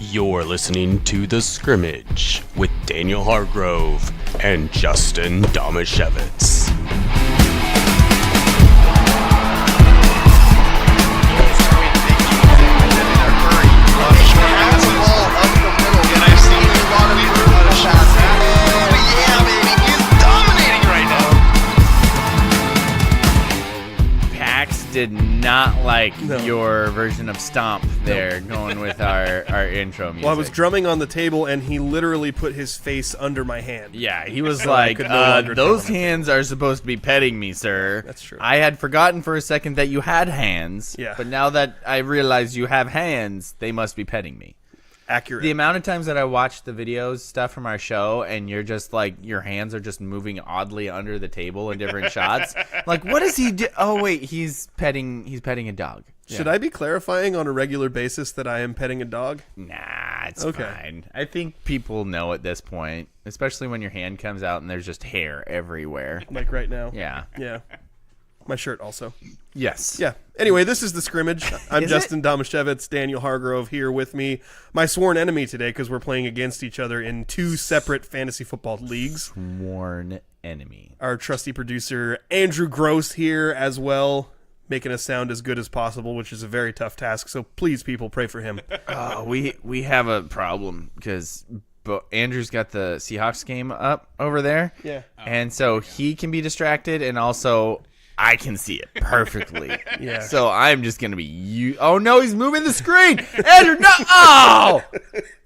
You're listening to The Scrimmage with Daniel Hargrove and Justin Domashevitz. Did not like your version of Stomp there, going with our intro music. Well, I was drumming on the table, and he literally put his face under my hand. Yeah, he was like, those hands are supposed to be petting me, sir. That's true. I had forgotten for a second that you had hands, but now that I realize you have hands, they must be petting me. Accurate. The amount of times that I watch the videos stuff from our show and you're just like, your hands are just moving oddly under the table in different shots. Like, what does he do? Oh wait, he's petting a dog. Should I be clarifying on a regular basis that I am petting a dog? Nah, it's fine. I think people know at this point, especially when your hand comes out and there's just hair everywhere. Like right now. Yeah. Yeah. My shirt also. Yes. Yeah. Anyway, this is The Scrimmage. I'm Justin Domashevitz, Daniel Hargrove here with me. My sworn enemy today because we're playing against each other in two separate fantasy football leagues. Sworn enemy. Our trusty producer, Andrew Gross, here as well, making us sound as good as possible, which is a very tough task. So please, people, pray for him. We have a problem because Andrew's got the Seahawks game up over there. Yeah. And so he can be distracted, and also I can see it perfectly. Yeah. So I'm just going to be you. Oh, no, he's moving the screen. Andrew, no. Oh!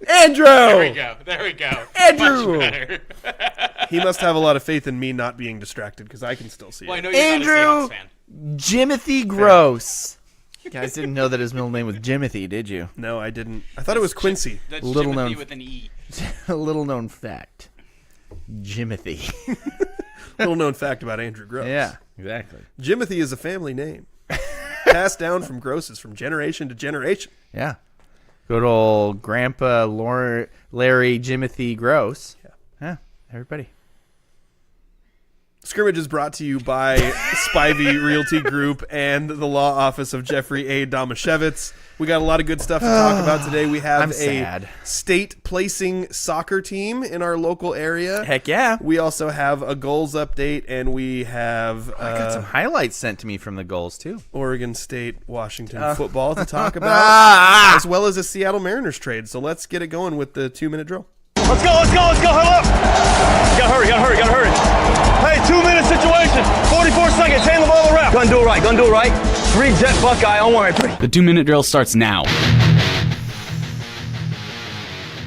Andrew. There we go. Andrew. Much better. He must have a lot of faith in me not being distracted because I can still see Well, I it. know you're not a Seahawks fan. Jimothy Gross. You guys didn't know that his middle name was Jimothy, did you? No, I didn't. I thought it was Quincy. That's Little Jimothy known- with an E. A little known fact. Jimothy. Little known fact about Andrew Gross. Yeah, exactly. Jimothy is a family name. Passed down from Grosses from generation to generation. Yeah. Good old Grandpa Larry Jimothy Gross. Yeah, everybody. Scrimmage is brought to you by Spivey Realty Group and the law office of Jeffrey A. Domashevitz. We got a lot of good stuff to talk about today. We have a state placing soccer team in our local area. Heck yeah. We also have a goals update, and we have I got some highlights sent to me from the goals, too. Oregon State, Washington football to talk about, as well as a Seattle Mariners trade. So let's get it going with the 2-minute drill. Let's go, huddle up! Gotta hurry. Hey, 2-minute situation, 44 seconds, hand the ball to ref. Gonna do it right. 3 jet Buckeye, don't worry. The 2-minute drill starts now.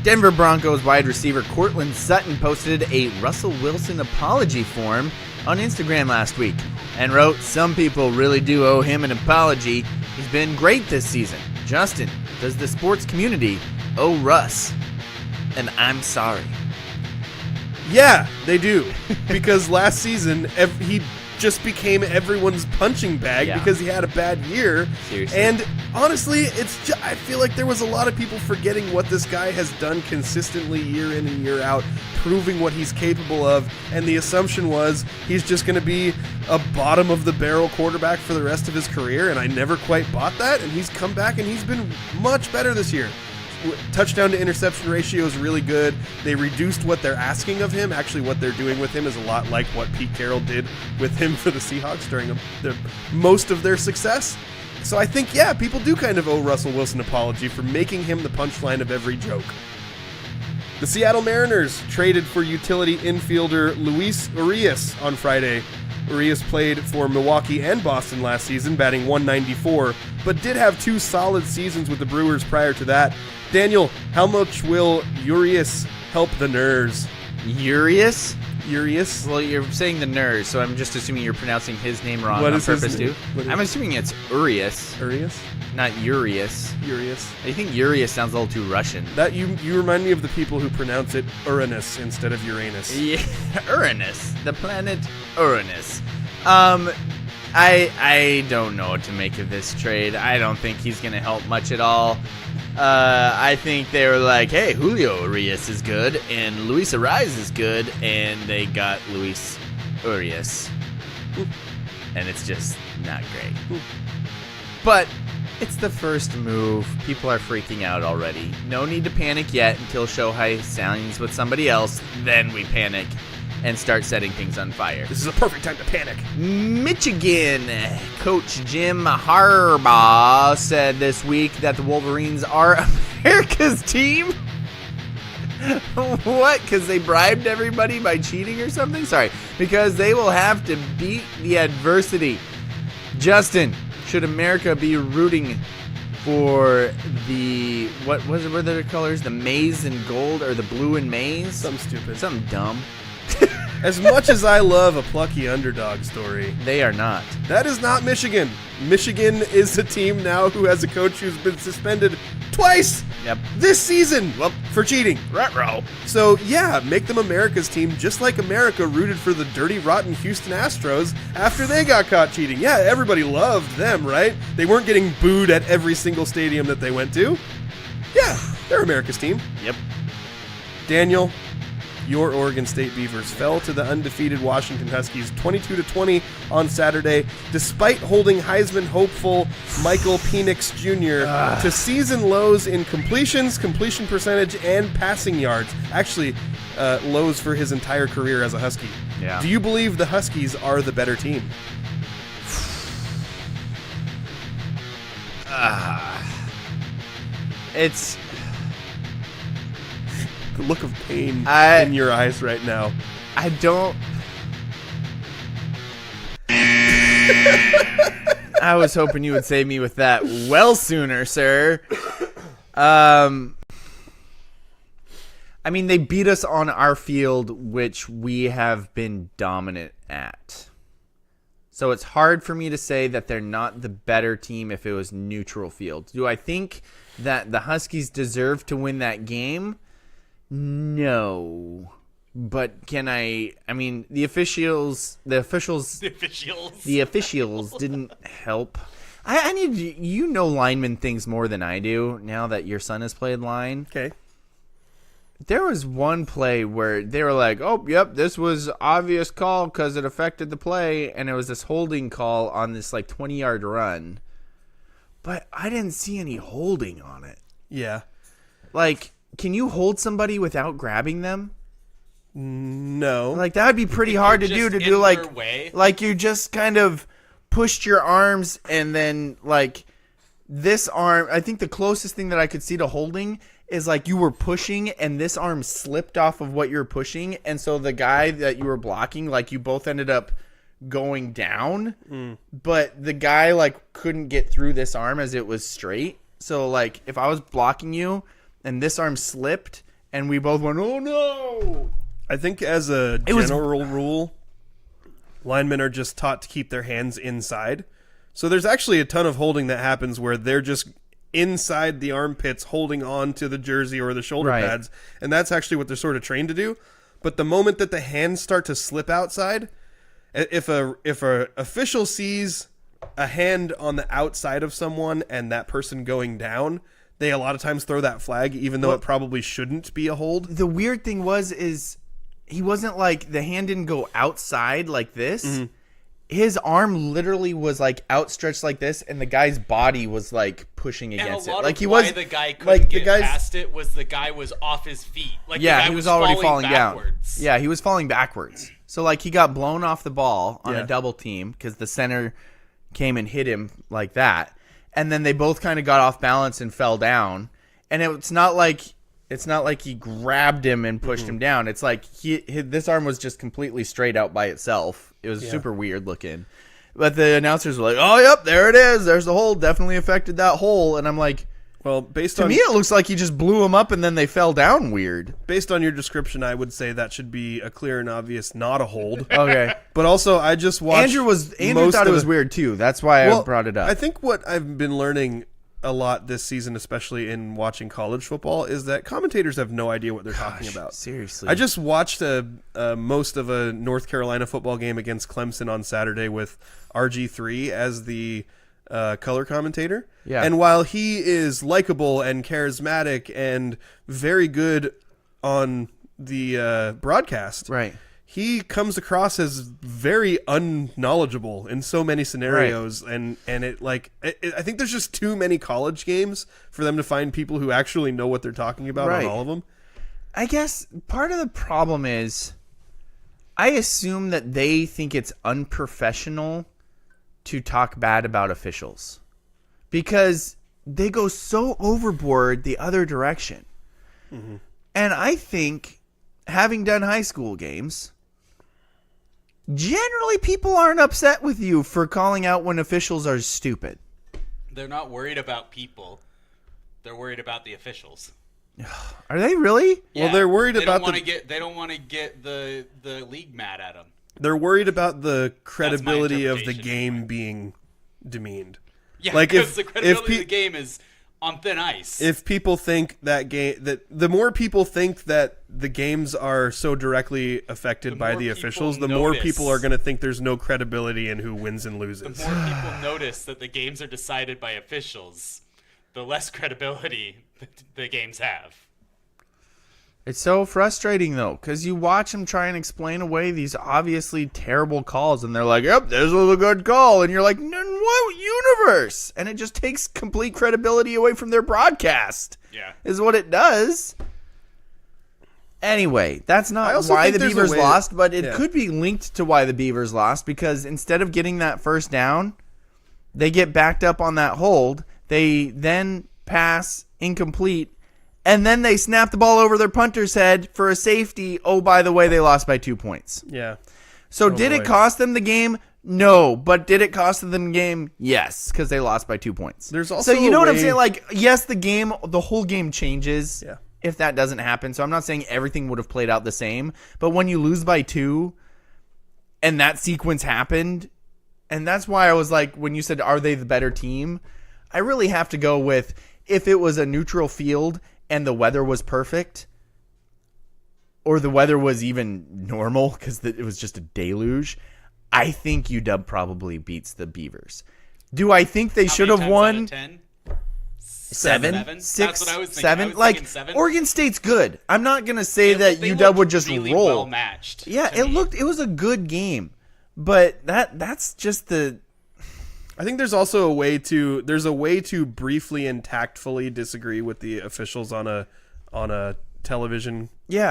Denver Broncos wide receiver Courtland Sutton posted a Russell Wilson apology form on Instagram last week and wrote, "Some people really do owe him an apology. He's been great this season. Justin, does the sports community owe Russ? And I'm sorry." Yeah, they do. Because last season, he just became everyone's punching bag because he had a bad year. Seriously. And honestly, I feel like there was a lot of people forgetting what this guy has done consistently year in and year out, proving what he's capable of. And the assumption was he's just going to be a bottom-of-the-barrel quarterback for the rest of his career. And I never quite bought that. And he's come back, and he's been much better this year. Touchdown to interception ratio is really good. They reduced what they're asking of him. Actually, what they're doing with him is a lot like what Pete Carroll did with him for the Seahawks during most of their success. So I think, people do kind of owe Russell Wilson an apology for making him the punchline of every joke. The Seattle Mariners traded for utility infielder Luis Urias on Friday. Urias played for Milwaukee and Boston last season, batting .194, but did have 2 solid seasons with the Brewers prior to that. Daniel, how much will Urias help the Nerds? Urias? Urias? Well, you're saying the Nerds, so I'm just assuming you're pronouncing his name wrong What on is his purpose, name? too. I'm assuming it's Urias, Urias? not Urias. Urias. I think Urias sounds a little too Russian. That you remind me of the people who pronounce it Uranus instead of Uranus. Yeah, Uranus, the planet Uranus. I don't know what to make of this trade. I don't think he's going to help much at all. I think they were like, hey, Julio Urias is good, and Luis Ariz is good, and they got Luis Urias. And it's just not great. But It's the first move. People are freaking out already. No need to panic yet until Shohei signs with somebody else. Then we panic and start setting things on fire. This is a perfect time to panic. Michigan coach Jim Harbaugh said this week that the Wolverines are America's team. What? Because they bribed everybody by cheating or something? Sorry. Because they will have to beat the adversity. Justin, should America be rooting for the, what was it, what are their colors? The maize and gold or the blue and maize? Something stupid. Something dumb. As much as I love a plucky underdog story, They are not. that is not Michigan. Michigan is a team now who has a coach who's been suspended twice Yep. this season for cheating. Ruh-roh. So, yeah, make them America's team, just like America rooted for the dirty, rotten Houston Astros after they got caught cheating. Yeah, everybody loved them, right? They weren't getting booed at every single stadium that they went to. Yeah, they're America's team. Yep. Daniel, your Oregon State Beavers fell to the undefeated Washington Huskies 22-20 on Saturday, despite holding Heisman hopeful Michael Penix Jr. to season lows in completions, completion percentage, and passing yards. Actually, lows for his entire career as a Husky. Yeah. Do you believe the Huskies are the better team? It's... The look of pain I- in your eyes right now. I don't... I was hoping you would save me with that well sooner, sir. I mean, they beat us on our field, which we have been dominant at. So it's hard for me to say that they're not the better team if it was neutral field. Do I think that the Huskies deserve to win that game? No. But can I mean, the officials didn't help. I need you know lineman things more than I do now that your son has played line. Okay. There was one play where they were like, oh, yep, this was obvious call because it affected the play, and it was this holding call on this, 20-yard run. But I didn't see any holding on it. Yeah. Can you hold somebody without grabbing them? No. That would be pretty hard to do, just in their way. You just kind of pushed your arms, and then, this arm, I think the closest thing that I could see to holding is you were pushing and this arm slipped off of what you're pushing, and so the guy that you were blocking, you both ended up going down, but the guy couldn't get through this arm as it was straight. So if I was blocking you and this arm slipped and we both went, oh no. I think as a general rule, linemen are just taught to keep their hands inside. So there's actually a ton of holding that happens where they're just inside the armpits holding on to the jersey or the shoulder pads, and that's actually what they're sort of trained to do. But the moment that the hands start to slip outside, if a official sees a hand on the outside of someone and that person going down, they a lot of times throw that flag, even though it probably shouldn't be a hold. The weird thing is he wasn't the hand didn't go outside like this. Mm-hmm. His arm literally was outstretched like this, and the guy's body was pushing against and a lot it. Of he why was the guy couldn't get guy's, past it was the guy was off his feet. The yeah, guy he was already falling backwards. down. Yeah, he was falling backwards. So he got blown off the ball on Yeah. a double team because the center came and hit him like that, and then they both kind of got off balance and fell down. And it's not like he grabbed him and pushed him down. It's this arm was just completely straight out by itself. It was super weird looking. But the announcers were like, oh, yep, there it is. There's the hole. Definitely affected that hole. And I'm like, well, to me, it looks like he just blew him up and then they fell down weird. Based on your description, I would say that should be a clear and obvious not a hold. Okay. But also, I just watched... Andrew thought it was weird, too. That's why I brought it up. I think what I've been learning a lot this season, especially in watching college football, is that commentators have no idea what they're talking about. Seriously. I just watched most of a North Carolina football game against Clemson on Saturday with RG3 as the color commentator. Yeah. And while he is likable and charismatic and very good on the broadcast, right. he comes across as very unknowledgeable in so many scenarios, and it like I think there's just too many college games for them to find people who actually know what they're talking about on all of them. I guess part of the problem is I assume that they think it's unprofessional to talk bad about officials because they go so overboard the other direction. Mm-hmm. And I think, having done high school games, generally people aren't upset with you for calling out when officials are stupid. They're not worried about people. They're worried about the officials. Are they really? Yeah, well, they're worried they about they don't want to get the league mad at them. They're worried about the credibility of the game being demeaned. Yeah, like because the credibility of the game is on thin ice. If people think that the more people think that the games are so directly affected by the officials, the more people are going to think there's no credibility in who wins and loses. The more people notice that the games are decided by officials, the less credibility the games have. It's so frustrating, though, because you watch them try and explain away these obviously terrible calls, and they're like, yep, this was a good call. And you're like, in what universe? And it just takes complete credibility away from their broadcast. Yeah. Is what it does. Anyway, that's not why the Beavers lost, but it could be linked to why the Beavers lost, because instead of getting that first down, they get backed up on that hold. They then pass incomplete, and then they snap the ball over their punter's head for a safety. Oh, by the way, they lost by 2 points. Yeah. So did it cost them the game? No. But did it cost them the game? Yes, because they lost by 2 points. There's also so you know what I'm saying? Like, yes, the whole game changes Yeah. if that doesn't happen. So I'm not saying everything would have played out the same. But when you lose by 2 and that sequence happened, and that's why I was like, when you said, are they the better team? I really have to go with, if it was a neutral field and the weather was perfect, or the weather was even normal because it was just a deluge, I think UW probably beats the Beavers. Do I think they should have won? 10? 7? 6? That's what I was thinking. 7? Like 7? Oregon State's good. I'm not going to say that UW would just really roll. Well matched. Yeah, it was a good game. But that's just the... I think there's also a way to briefly and tactfully disagree with the officials on a television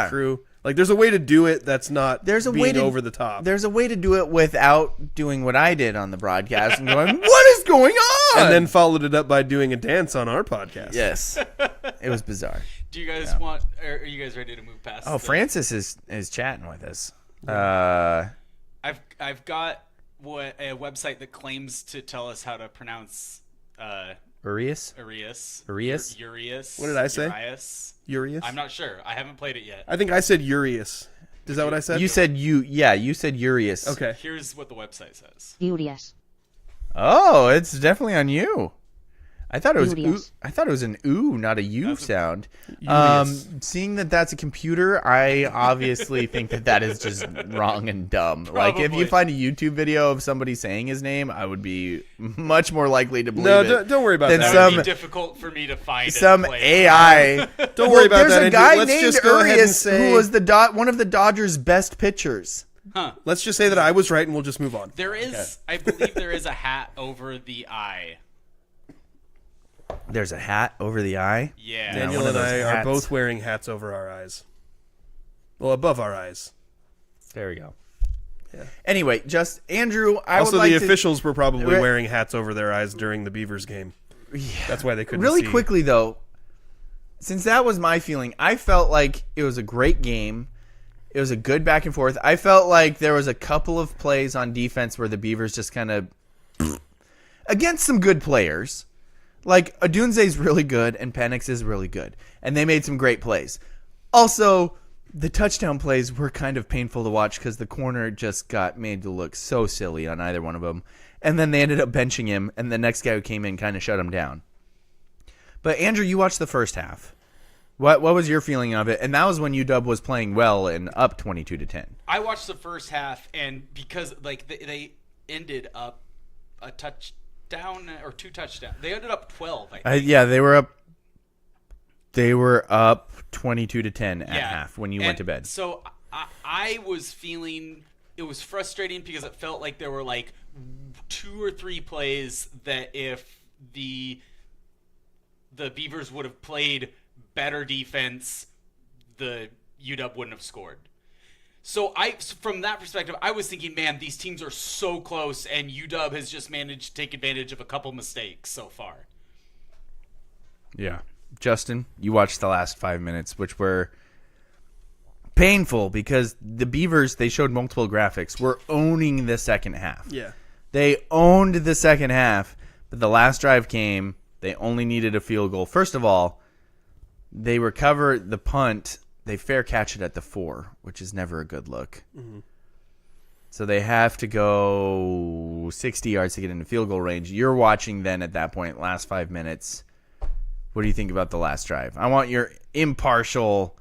crew. Like, there's a way to do it that's not being over the top. There's a way to do it without doing what I did on the broadcast and going, what is going on? And then followed it up by doing a dance on our podcast. Yes. It was bizarre. Do you guys want? Are you guys ready to move past? Oh, Francis is chatting with us. I've got a website that claims to tell us how to pronounce Urias. What did I say? Urias? I'm not sure. I haven't played it yet. I think I said Urias. Is that what I said? You said you said Urias. Okay. Here's what the website says. Urias. Oh, it's definitely on you. I thought it was I thought it was an ooh, not a U sound. Seeing that that's a computer, I obviously think that is just wrong and dumb. Probably. Like, if you find a YouTube video of somebody saying his name, I would be much more likely to believe it. No, don't worry about that. That would be difficult for me to find. Some AI. Don't worry about that. There's a guy Let's named just go ahead and Urias say who was one of the Dodgers' best pitchers. Huh. Let's just say that I was right, and we'll just move on. There is, I believe, there is a hat over the eye. There's a hat over the eye. Yeah. Daniel and I are both wearing hats over our eyes. Well, above our eyes. There we go. Yeah. Anyway, just Andrew, also, the officials were probably wearing hats over their eyes during the Beavers game. Yeah. That's why they couldn't really see. Quickly, though, since that was my feeling, I felt like it was a great game. It was a good back and forth. I felt like there was a couple of plays on defense where the Beavers just kind of, against some good players. Like, Adunze's really good and Penix is really good. And they made some great plays. Also, the touchdown plays were kind of painful to watch because the corner just got made to look so silly on either one of them. And then they ended up benching him, and the next guy who came in kind of shut him down. But, Andrew, you watched the first half. What was your feeling of it? And that was when UW was playing well and up 22-10. I watched the first half, and because they ended up a touchdown or 2 touchdowns. They ended up 12. I think. Yeah, they were up. They were up 22-10 at half when you went to bed. So I was feeling it was frustrating because it felt like there were like 2 or 3 plays that if the Beavers would have played better defense, the UW wouldn't have scored. So from that perspective, I was thinking, man, these teams are so close, and UW has just managed to take advantage of a couple mistakes so far. Yeah. Justin, you watched the last 5 minutes, which were painful because the Beavers, they showed multiple graphics, were owning the second half. Yeah. They owned the second half, but the last drive came. They only needed a field goal. First of all, they recover the punt. They fair catch it at the 4, which is never a good look. Mm-hmm. So they have to go 60 yards to get into field goal range. You're watching then at that point, last 5 minutes. What do you think about the last drive? I want your impartial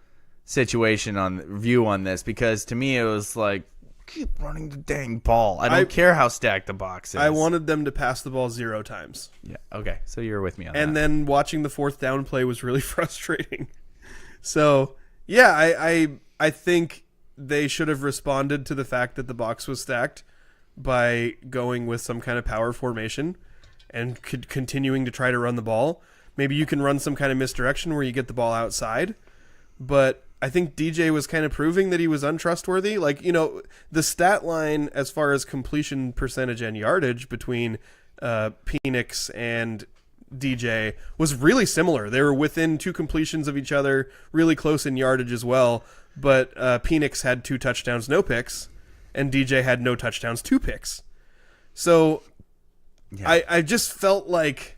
view on this, because to me it was like, keep running the dang ball. I don't care how stacked the box is. I wanted them to pass the ball 0 times. Yeah. Okay. So you're with me on that. And then watching the 4th down play was really frustrating. So, yeah, I think they should have responded to the fact that the box was stacked by going with some kind of power formation and continuing to try to run the ball. Maybe you can run some kind of misdirection where you get the ball outside. But I think DJ was kind of proving that he was untrustworthy. Like, the stat line as far as completion percentage and yardage between Penix and DJ was really similar. They were within 2 completions of each other, really close in yardage as well. But Penix had 2 touchdowns, no picks, and DJ had no touchdowns, 2 picks. So yeah. I just felt like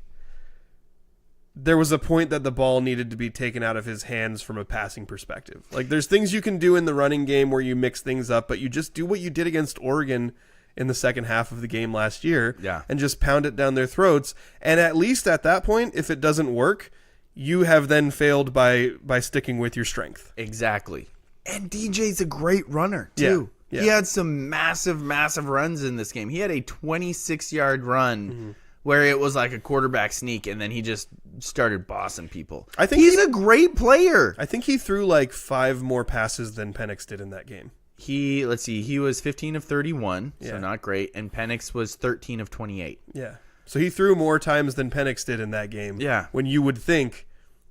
there was a point that the ball needed to be taken out of his hands from a passing perspective. Like, there's things you can do in the running game where you mix things up, but you just do what you did against Oregon in the second half of the game last year, and just pound it down their throats. And at least at that point, if it doesn't work, you have then failed by sticking with your strength. Exactly. And DJ's a great runner, too. Yeah. He had some massive, massive runs in this game. He had a 26-yard run where it was like a quarterback sneak, and then he just started bossing people. I think he's a great player. I think he threw like 5 more passes than Penix did in that game. He was 15 of 31, so not great, and Penix was 13 of 28. Yeah. So he threw more times than Penix did in that game. Yeah. When you would think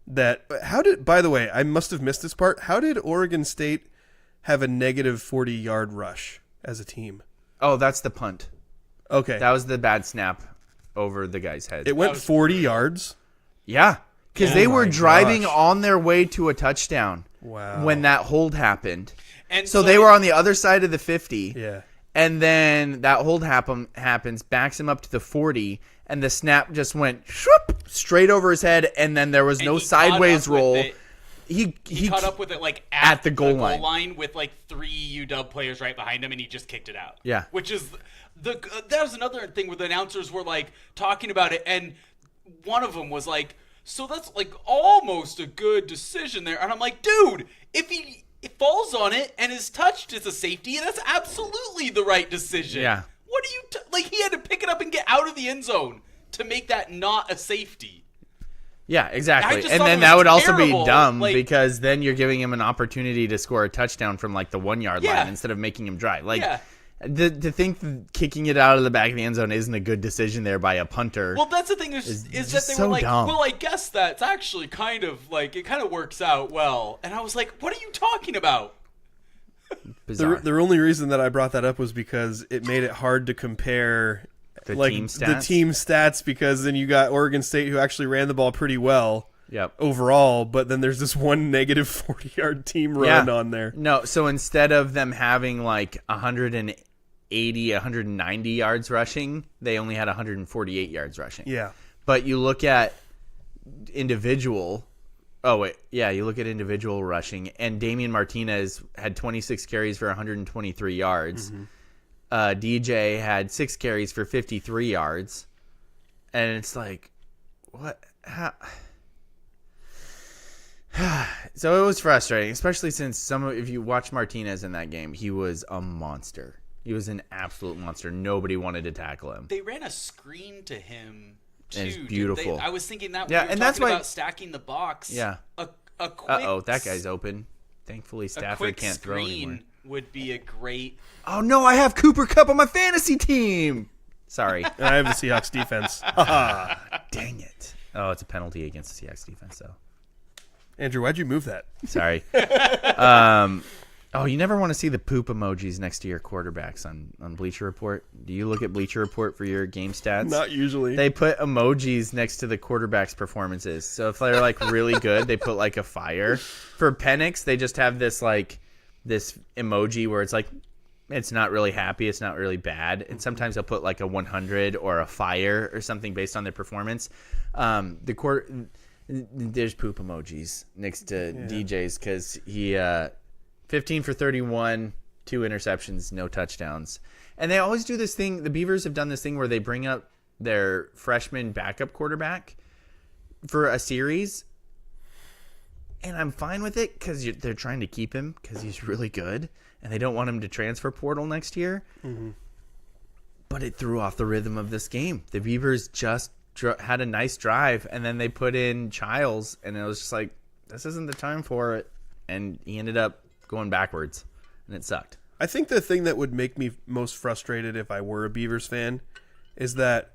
that... By the way, I must have missed this part. How did Oregon State have a negative 40-yard rush as a team? Oh, that's the punt. Okay. That was the bad snap over the guy's head. It went 40 yards? Yeah. Because they were driving on their way to a touchdown when that hold happened. And so they were on the other side of the 50. Yeah. And then that hold happens, backs him up to the 40, and the snap just went straight over his head, and then there was no sideways roll. He caught up with it like at the goal line with like 3 UW players right behind him, and he just kicked it out. Yeah. Which is that was another thing where the announcers were like talking about it, and one of them was like, so that's like almost a good decision there. And I'm like, dude, if he falls on it and is touched as a safety, that's absolutely the right decision. Yeah. What do you like? He had to pick it up and get out of the end zone to make that not a safety. Yeah, exactly. And then that would also be dumb because then you're giving him an opportunity to score a touchdown from like the 1-yard line instead of making him drive. Like, to think that kicking it out of the back of the end zone isn't a good decision there by a punter. Well, that's the thing is that they were like, dumb. well, I guess that's actually kind of like, it kind of works out well. And I was like, what are you talking about? The only reason that I brought that up was because it made it hard to compare the team stats, because then you got Oregon State, who actually ran the ball pretty well overall, but then there's this one negative 40-yard team run on there. No, so instead of them having like 180, 190 yards rushing, they only had 148 yards rushing. Yeah. But you look at individual rushing, and Damian Martinez had 26 carries for 123 yards. Mm-hmm. DJ had 6 carries for 53 yards. And it's like, what? How? So it was frustrating, especially since if you watch Martinez in that game, he was a monster. He was an absolute monster. Nobody wanted to tackle him. They ran a screen to him, too. And it's beautiful. I was thinking that and that's why, about stacking the box. Yeah. A quick... Uh-oh, that guy's open. Thankfully, Stafford can't throw anymore. would be a great. Oh no, I have Cooper Kupp on my fantasy team. Sorry. And I have the Seahawks defense. Dang it. Oh, it's a penalty against the Seahawks defense, though. Andrew, why'd you move that? Sorry. Oh, you never want to see the poop emojis next to your quarterbacks on Bleacher Report. Do you look at Bleacher Report for your game stats? Not usually. They put emojis next to the quarterback's performances. So if they're like really good, they put like a fire. For Penix, they just have this emoji where it's like it's not really happy, it's not really bad. And sometimes they'll put like a 100 or a fire or something based on their performance. There's poop emojis next to DJ's because he 15 for 31, 2 interceptions, no touchdowns. And they always do this thing. The Beavers have done this thing where they bring up their freshman backup quarterback for a series. And I'm fine with it because they're trying to keep him because he's really good. And they don't want him to transfer portal next year. Mm-hmm. But it threw off the rhythm of this game. The Beavers just had a nice drive, and then they put in Childs, and it was just like, this isn't the time for it. And he ended up going backwards, and it sucked. I think the thing that would make me most frustrated if I were a Beavers fan is that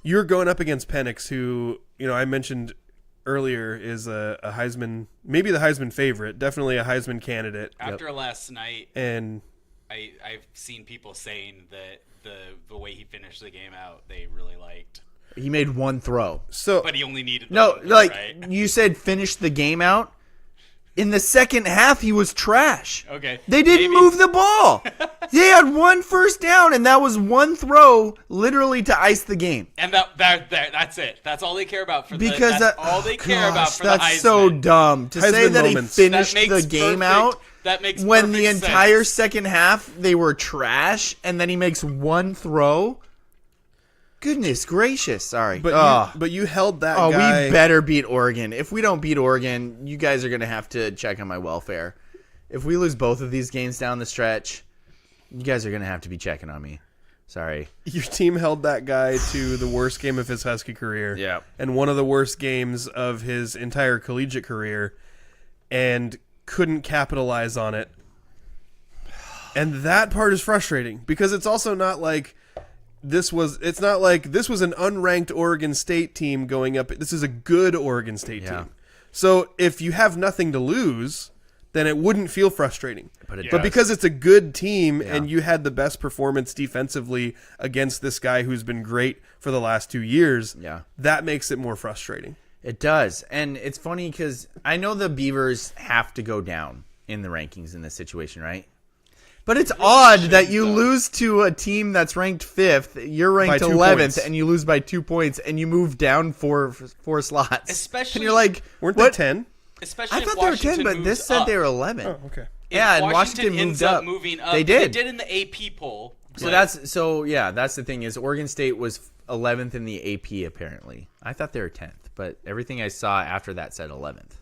you're going up against Penix, who, I mentioned earlier is a Heisman, maybe the Heisman favorite, definitely a Heisman candidate. After last night, and I've seen people saying that the way he finished the game out, they really liked. He made one throw. But he only needed right? You said finish the game out. In the second half, he was trash. Okay. They didn't move the ball. They had one first down, and that was one throw, literally to ice the game. And that's it. That's all they care about for because that's all they care about for the Heisman. That's so dumb to say that moments. He finished the game out. That makes when the entire sense. Second half they were trash, and then he makes one throw. Goodness gracious! Sorry, but you held that guy. We better beat Oregon. If we don't beat Oregon, you guys are gonna have to check on my welfare. If we lose both of these games down the stretch, you guys are gonna have to be checking on me. Sorry. Your team held that guy to the worst game of his Husky career. Yeah. And one of the worst games of his entire collegiate career, and couldn't capitalize on it. And that part is frustrating because it's also not like. It's not like this was an unranked Oregon State team going up. This is a good Oregon State team. So if you have nothing to lose, then it wouldn't feel frustrating. But because it's a good team and you had the best performance defensively against this guy who's been great for the last 2 years, that makes it more frustrating. It does. And it's funny because I know the Beavers have to go down in the rankings in this situation, right? But it's odd that you lose to a team that's ranked 5th, you're ranked 11th, and you lose by 2 points, and you move down four slots. Especially, and you're like, weren't they 10? Especially I thought they were 10, but this said they were 11. Oh, okay. Yeah, and Washington moved up. Moving up. They did. They did in the AP poll. So that's the thing is Oregon State was 11th in the AP apparently. I thought they were 10th, but everything I saw after that said 11th.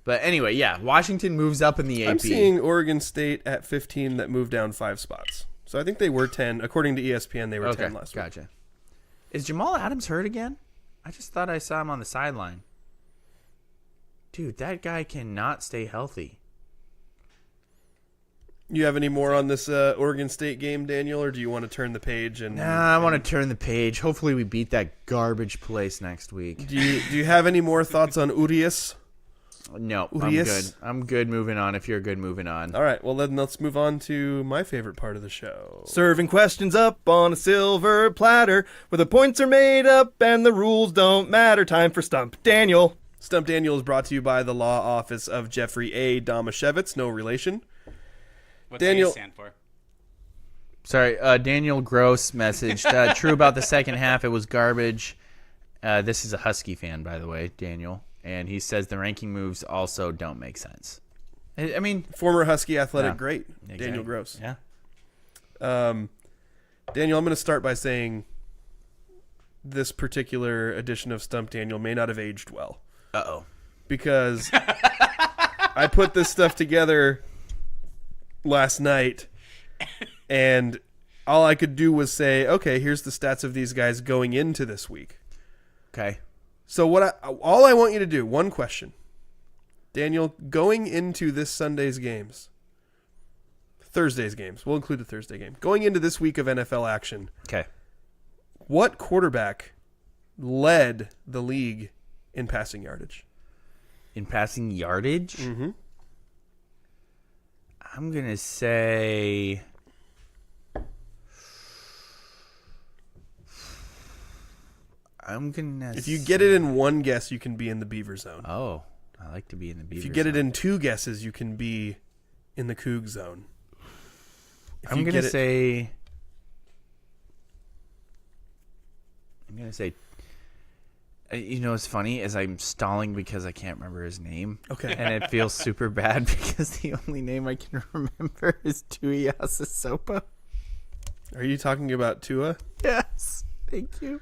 But anyway, Washington moves up in the AP. I'm seeing Oregon State at 15 that moved down 5 spots. So I think they were 10. According to ESPN, they were 10 last week. Gotcha. Is Jamal Adams hurt again? I just thought I saw him on the sideline. Dude, that guy cannot stay healthy. You have any more on this Oregon State game, Daniel, or do you want to turn the page? I want to turn the page. Hopefully we beat that garbage place next week. Do you have any more thoughts on Urias? No, I'm good. I'm good moving on if you're good moving on. All right, well, then let's move on to my favorite part of the show. Serving questions up on a silver platter where the points are made up and the rules don't matter. Time for Stump Daniel. Stump Daniel is brought to you by the law office of Jeffrey A. Domashevitz, no relation. What's Daniel A stand for? Sorry, Daniel Gross messaged. True about the second half. It was garbage. This is a Husky fan, by the way, Daniel. And he says the ranking moves also don't make sense. I mean, former Husky athletic great, exactly. Daniel Gross. Yeah. Daniel, I'm going to start by saying this particular edition of Stump Daniel may not have aged well. Uh-oh. Because I put this stuff together last night, and all I could do was say, okay, here's the stats of these guys going into this week. Okay. So all I want you to do, one question. Daniel, going into this Sunday's games, Thursday's games. We'll include the Thursday game. Going into this week of NFL action, Okay. what quarterback led the league in passing yardage? In passing yardage? Mm-hmm. I'm going to say... If you get it in one guess, you can be in the Beaver zone. Oh, I like to be in the Beaver If you get zone. it in two guesses, you can be in the Coug zone. I'm going to say... it's funny is I'm stalling because I can't remember his name. Okay. And it feels super bad because the only name I can remember is Tui Asasopa. Are you talking about Tua? Yes. Thank you.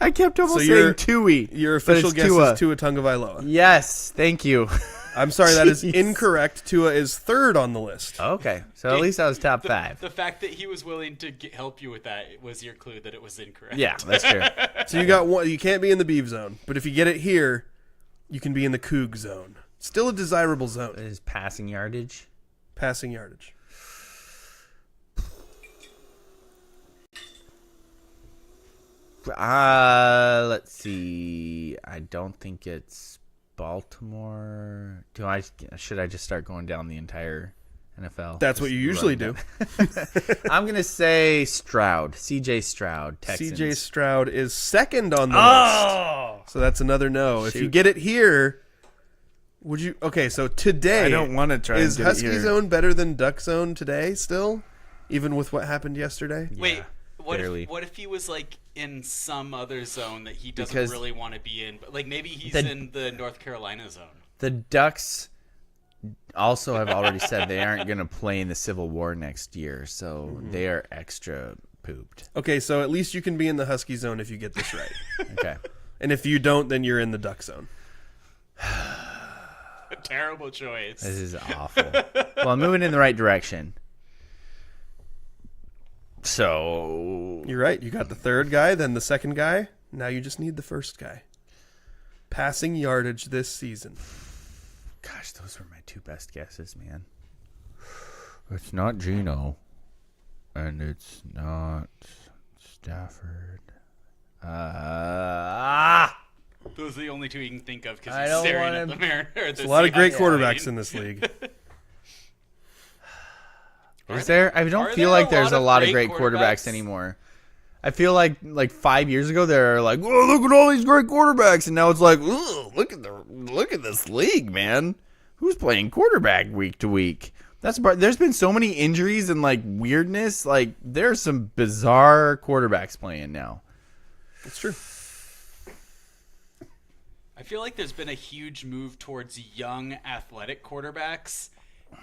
I kept almost So your- saying Tui. Your but official it's guess Tua. is Tua Tagovailoa. Yes. Thank you. I'm sorry, that is Jeez. incorrect. Tua is third on the list. Okay. So at least I was top five. The fact that he was willing to help you with that was your clue that it was incorrect. Yeah, that's true. So you got one. You can't be in the Beav zone, but if you get it here, you can be in the Coug zone. Still a desirable zone. It is passing yardage. Passing yardage. Let's see. I don't think it's Baltimore. Should I just start going down the entire NFL? That's what you usually do. I'm gonna say Stroud. CJ Stroud. Texans. CJ Stroud is second on the list. So that's another no. If you get it here, would you? Okay, so today I don't want to try. Is and get Husky it here. zone better than Duck zone today? Still, even with what happened yesterday. Wait, barely. what if he was like in some other zone that he doesn't Because really want to be in? But like maybe he's the- in the North Carolina zone. The Ducks also have already said they aren't going to play in the Civil War next year, so they are extra pooped. Okay, so at least you can be in the Husky zone if you get this right. Okay. And if you don't, then you're in the Duck zone. A terrible choice. This is awful. Well, I'm moving in the right direction. So You're right. You got the third guy, then the second guy. Now you just need the first guy. Passing yardage this season. gosh, those were my two best guesses, man. It's not Geno, and it's not Stafford. Those are the only two you can think of because I he's don't staring wanna- at the mirror. A lot of great quarterbacks in this league. Is there? I don't Are feel there like there's a lot of great quarterbacks quarterbacks anymore. I feel like 5 years ago they're like, oh, look at all these great quarterbacks, and now it's like, look at this league, man. Who's playing quarterback week to week? There's been so many injuries and like weirdness. Like there's some bizarre quarterbacks playing now. It's true. I feel like there's been a huge move towards young athletic quarterbacks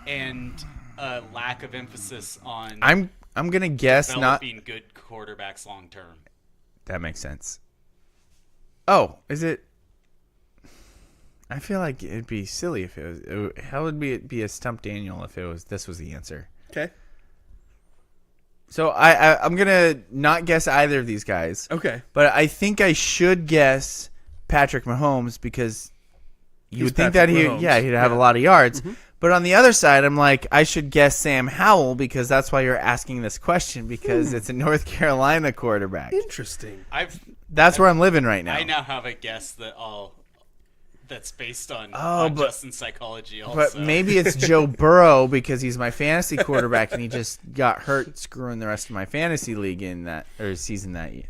and a lack of emphasis on I'm gonna guess not. developing good quarterbacks long term. That makes sense. Oh, is it? I feel like it'd be silly if it was. How would it be a stump Daniel if this was the answer? Okay. So I'm gonna not guess either of these guys. Okay. But I think I should guess Patrick Mahomes because you He's would think Patrick that Mahomes. he'd have a lot of yards. Mm-hmm. But on the other side, I'm like, I should guess Sam Howell because that's why you're asking this question because it's a North Carolina quarterback. Interesting. That's where I'm living right now. I now have a guess that's based on Justin's psychology also. But maybe it's Joe Burrow because he's my fantasy quarterback and he just got hurt screwing the rest of my fantasy league in that season that year.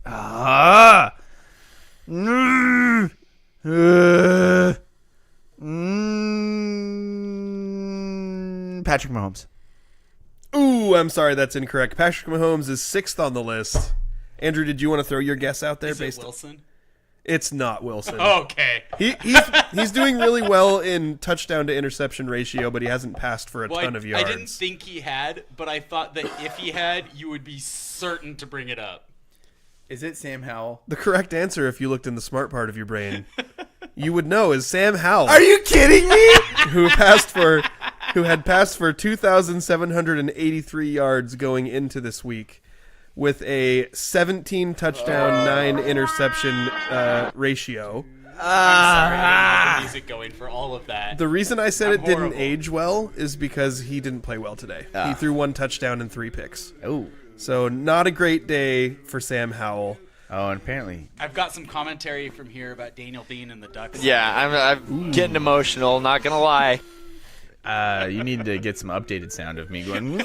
Patrick Mahomes. Ooh, I'm sorry, that's incorrect. Patrick Mahomes is 6th on the list. Andrew, did you want to throw your guess out there? Is it Wilson? It's not Wilson. Okay. He's doing really well in touchdown to interception ratio, but he hasn't passed for a ton of yards. I didn't think he had, but I thought that if he had, you would be certain to bring it up. Is it Sam Howell? The correct answer, if you looked in the smart part of your brain, you would know is Sam Howell. Are you kidding me? who had passed for 2,783 yards going into this week, with a 17 touchdown, 9 interception ratio. I'm sorry, I didn't have the music going for all of that. The reason I said I'm it didn't horrible. age well is because he didn't play well today. He threw 1 touchdown and 3 picks. Oh. So not a great day for Sam Howell. Oh, and apparently. I've got some commentary from here about Daniel Bean and the Ducks. Yeah, I'm getting emotional, not going to lie. You need to get some updated sound of me going.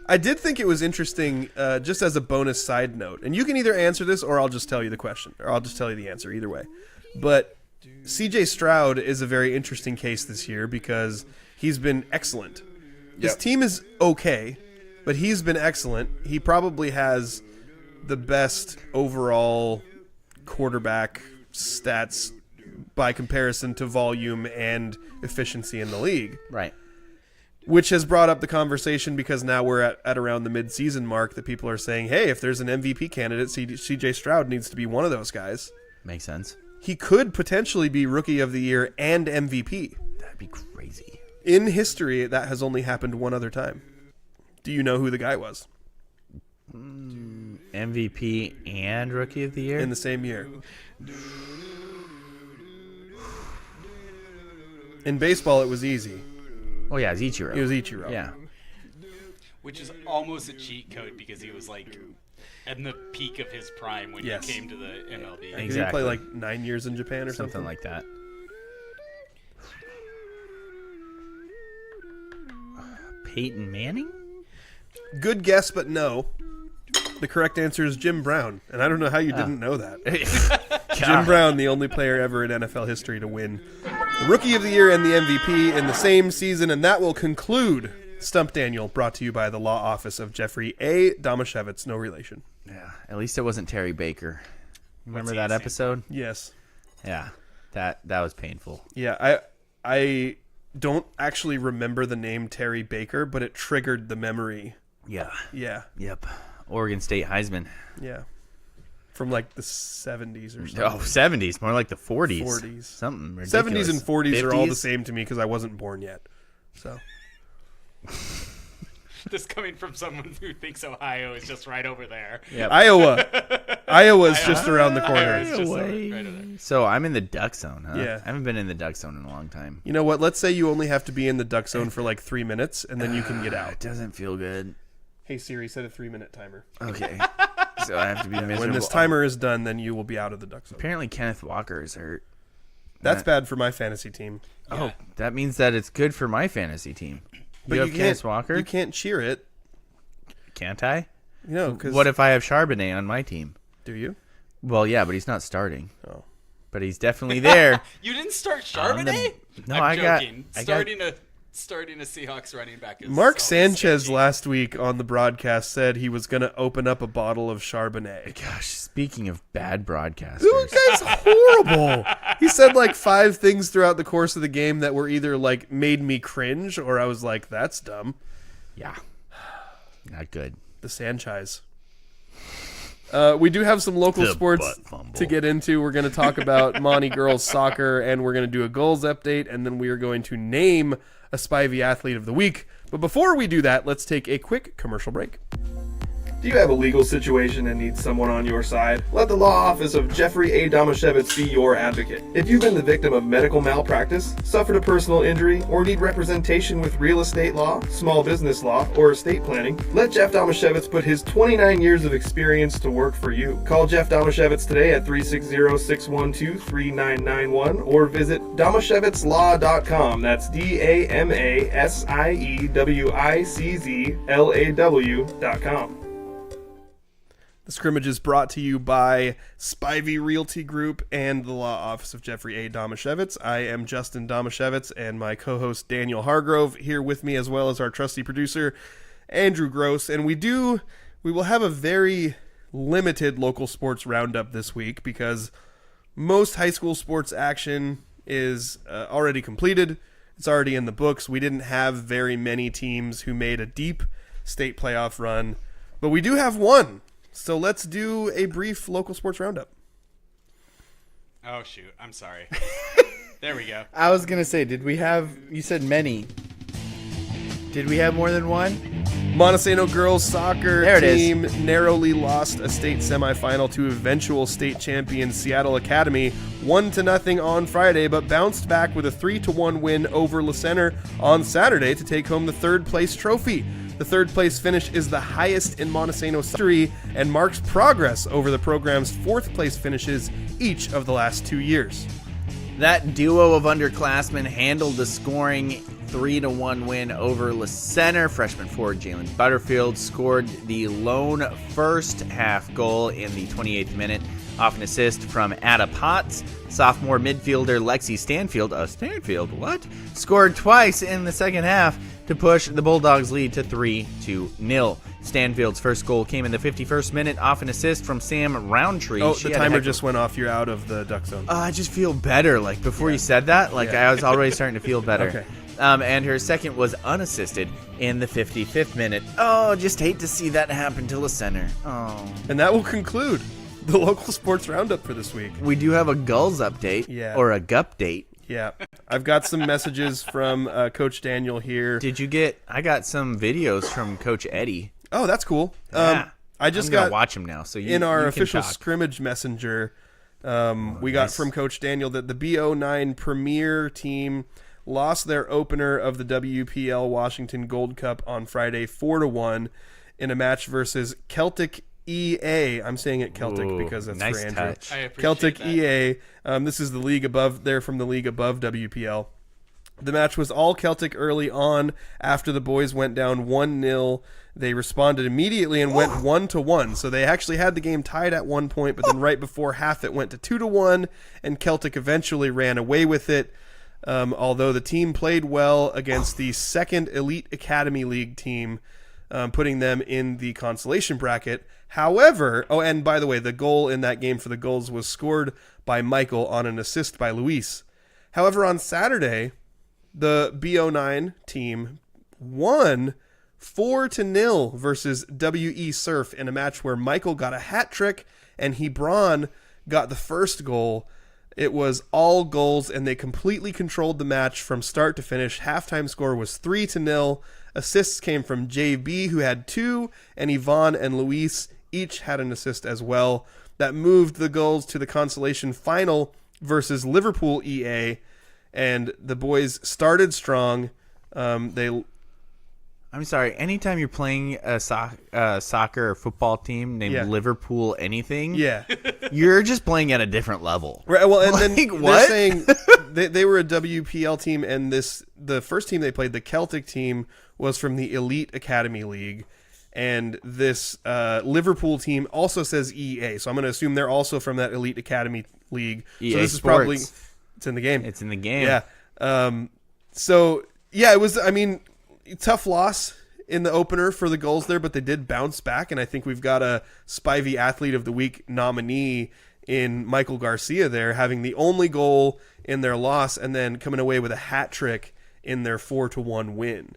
I did think it was interesting, just as a bonus side note, and you can either answer this or I'll just tell you the question, or I'll just tell you the answer either way. But CJ Stroud is a very interesting case this year because he's been excellent. His team is okay, but he's been excellent. He probably has the best overall quarterback stats by comparison to volume and efficiency in the league. Right. Which has brought up the conversation because now we're at around the mid-season mark that people are saying, hey, if there's an MVP candidate, CJ Stroud needs to be one of those guys. Makes sense. He could potentially be Rookie of the Year and MVP. That'd be crazy. In history, that has only happened one other time. Do you know who the guy was? MVP and Rookie of the Year? In the same year. In baseball, it was easy. Oh, yeah, it's Ichiro. It was Ichiro. Yeah. Which is almost a cheat code because he was like at the peak of his prime when Yes. he came to the MLB. Did he Exactly. play like 9 years in Japan or something? Something like that. Peyton Manning? Good guess, but no. The correct answer is Jim Brown, and I don't know how you didn't know that. Jim Brown, the only player ever in NFL history to win the Rookie of the Year and the MVP in the same season, and that will conclude Stump Daniel, brought to you by the law office of Jeffrey A. Domashevitz, no relation. Yeah. At least it wasn't Terry Baker. Remember he that stand episode? Yes. Yeah. That was painful. Yeah, I don't actually remember the name Terry Baker, but it triggered the memory. Yeah. Yeah, Yep. Oregon State Heisman. yeah. From like the 70s or something. Oh, 70s. More like the 40s. 40s. Something ridiculous. 70s and 40s are all the 50s? same to me because I wasn't born yet. So This coming from someone who thinks Ohio is just right over there. Yep. Iowa's just around the corner. It's just right over there. So I'm in the duck zone, huh? Yeah. I haven't been in the duck zone in a long time. You know what? Let's say you only have to be in the duck zone for like 3 minutes, and then you can get It out. doesn't feel good. Hey Siri, set a 3-minute timer. Okay. So I have to be miserable. When this timer is done, then you will be out of the duck zone. Apparently Kenneth Walker is hurt. That's bad for my fantasy team. Oh, that means that it's good for my fantasy team. But You have Kenneth Walker? You can't cheer it. Can't I? You know, because What if I have Charbonnet on my team? do you? Well, yeah, but he's not starting. Oh. But he's definitely there. You didn't start On the- Charbonnet? No, I'm I got- joking. I got- Starting a Seahawks running back is Mark always Sanchez sketchy. last week on the broadcast said he was going to open up a bottle of Charbonnet. Gosh, speaking of bad broadcasters. This guy's horrible. He said like 5 things throughout the course of the game that were either like made me cringe or I was like, that's dumb. Yeah. Not good. The Sanchez. We do have some local The sports butt fumble. to get into. We're going to talk about Monty girls soccer, and we're going to do a goals update, and then we are going to name a Spivey Athlete of the Week. But before we do that, let's take a quick commercial break. Do you have a legal situation and need someone on your side? Let the law office of Jeffrey A. Domashevitz be your advocate. If you've been the victim of medical malpractice, suffered a personal injury, or need representation with real estate law, small business law, or estate planning, let Jeff Domashevitz put his 29 years of experience to work for you. Call Jeff Domashevitz today at 360-612-3991 or visit domashevitzlaw.com. That's DAMASIEWICZLAW.com. The Scrimmage is brought to you by Spivey Realty Group and the Law Office of Jeffrey A. Domashevitz. I am Justin Domashevitz, and my co-host Daniel Hargrove here with me, as well as our trusty producer Andrew Gross. And we will have a very limited local sports roundup this week because most high school sports action is already completed. It's already in the books. We didn't have very many teams who made a deep state playoff run, but we do have one. So let's do a brief local sports roundup. Oh shoot! I'm sorry. There we go. I was going to say, you said many. Did we have more than one? Montesano girls soccer There it is. team narrowly lost a state semifinal to eventual state champion Seattle Academy 1-0 on Friday, but bounced back with a 3-1 win over Le Center on Saturday to take home the third place trophy. The third place finish is the highest in Montesano history and marks progress over the program's fourth place finishes each of the last 2 years. That duo of underclassmen handled the scoring 3-1 win over Le Center. Freshman forward Jalen Butterfield scored the lone first half goal in the 28th minute off an assist from Ada Potts. Sophomore midfielder Lexi Stanfield, scored twice in the second half to push the Bulldogs' lead to 3-0. Stanfield's first goal came in the 51st minute off an assist from Sam Roundtree. Oh, the timer just went off. You're out of the duck zone. I just feel better. Like, before you said that, I was already starting to feel better. Okay. And her second was unassisted in the 55th minute. Oh, just hate to see that happen to Le Center. Oh. And that will conclude the local sports roundup for this week. We do have a Gulls update, or a Gup date. Yeah. I've got some messages from Coach Daniel here. I got some videos from Coach Eddie. Oh, that's cool. Yeah. I just I'm gonna got watch him now. So in our you official can talk. Scrimmage messenger, we got from Coach Daniel that the BO9 Premier team lost their opener of the WPL Washington Gold Cup on Friday 4-1 in a match versus Celtic EA. I'm saying it Celtic because that's nice for Andrew. touch. I appreciate Celtic that. EA. This is the league above. They're from the league above WPL. The match was all Celtic early on. After the boys went down 1-0, they responded immediately and went 1-1. So they actually had the game tied at one point, but then right before half it went to 2-1, and Celtic eventually ran away with it. Although the team played well against the second Elite Academy League team, putting them in the consolation bracket. However, and by the way, the goal in that game for the Gulls was scored by Michael on an assist by Luis. However, on Saturday, the BO9 team won 4-0 versus WE Surf in a match where Michael got a hat trick and Hebron got the first goal. It was all goals, and they completely controlled the match from start to finish. Halftime score was 3-0. Assists came from JB, who had 2, and Yvonne and Luis each had an assist as well. That moved the Gulls to the consolation final versus Liverpool EA, and the boys started strong. I'm sorry. Anytime you're playing a soccer or football team named Liverpool anything, you're just playing at a different level. Right. Well, and then what? they're saying they were a WPL team, and the first team they played, the Celtic team, was from the Elite Academy League, and this Liverpool team also says EA. So I'm going to assume they're also from that Elite Academy League. EA so this Sports. is probably it's in the game. It's in the game. Yeah. So yeah, it was. I mean, tough loss in the opener for the Gulls there, but they did bounce back, and I think we've got a Spivey Athlete of the Week nominee in Michael Garcia there, having the only goal in their loss and then coming away with a hat trick in their 4-1 win.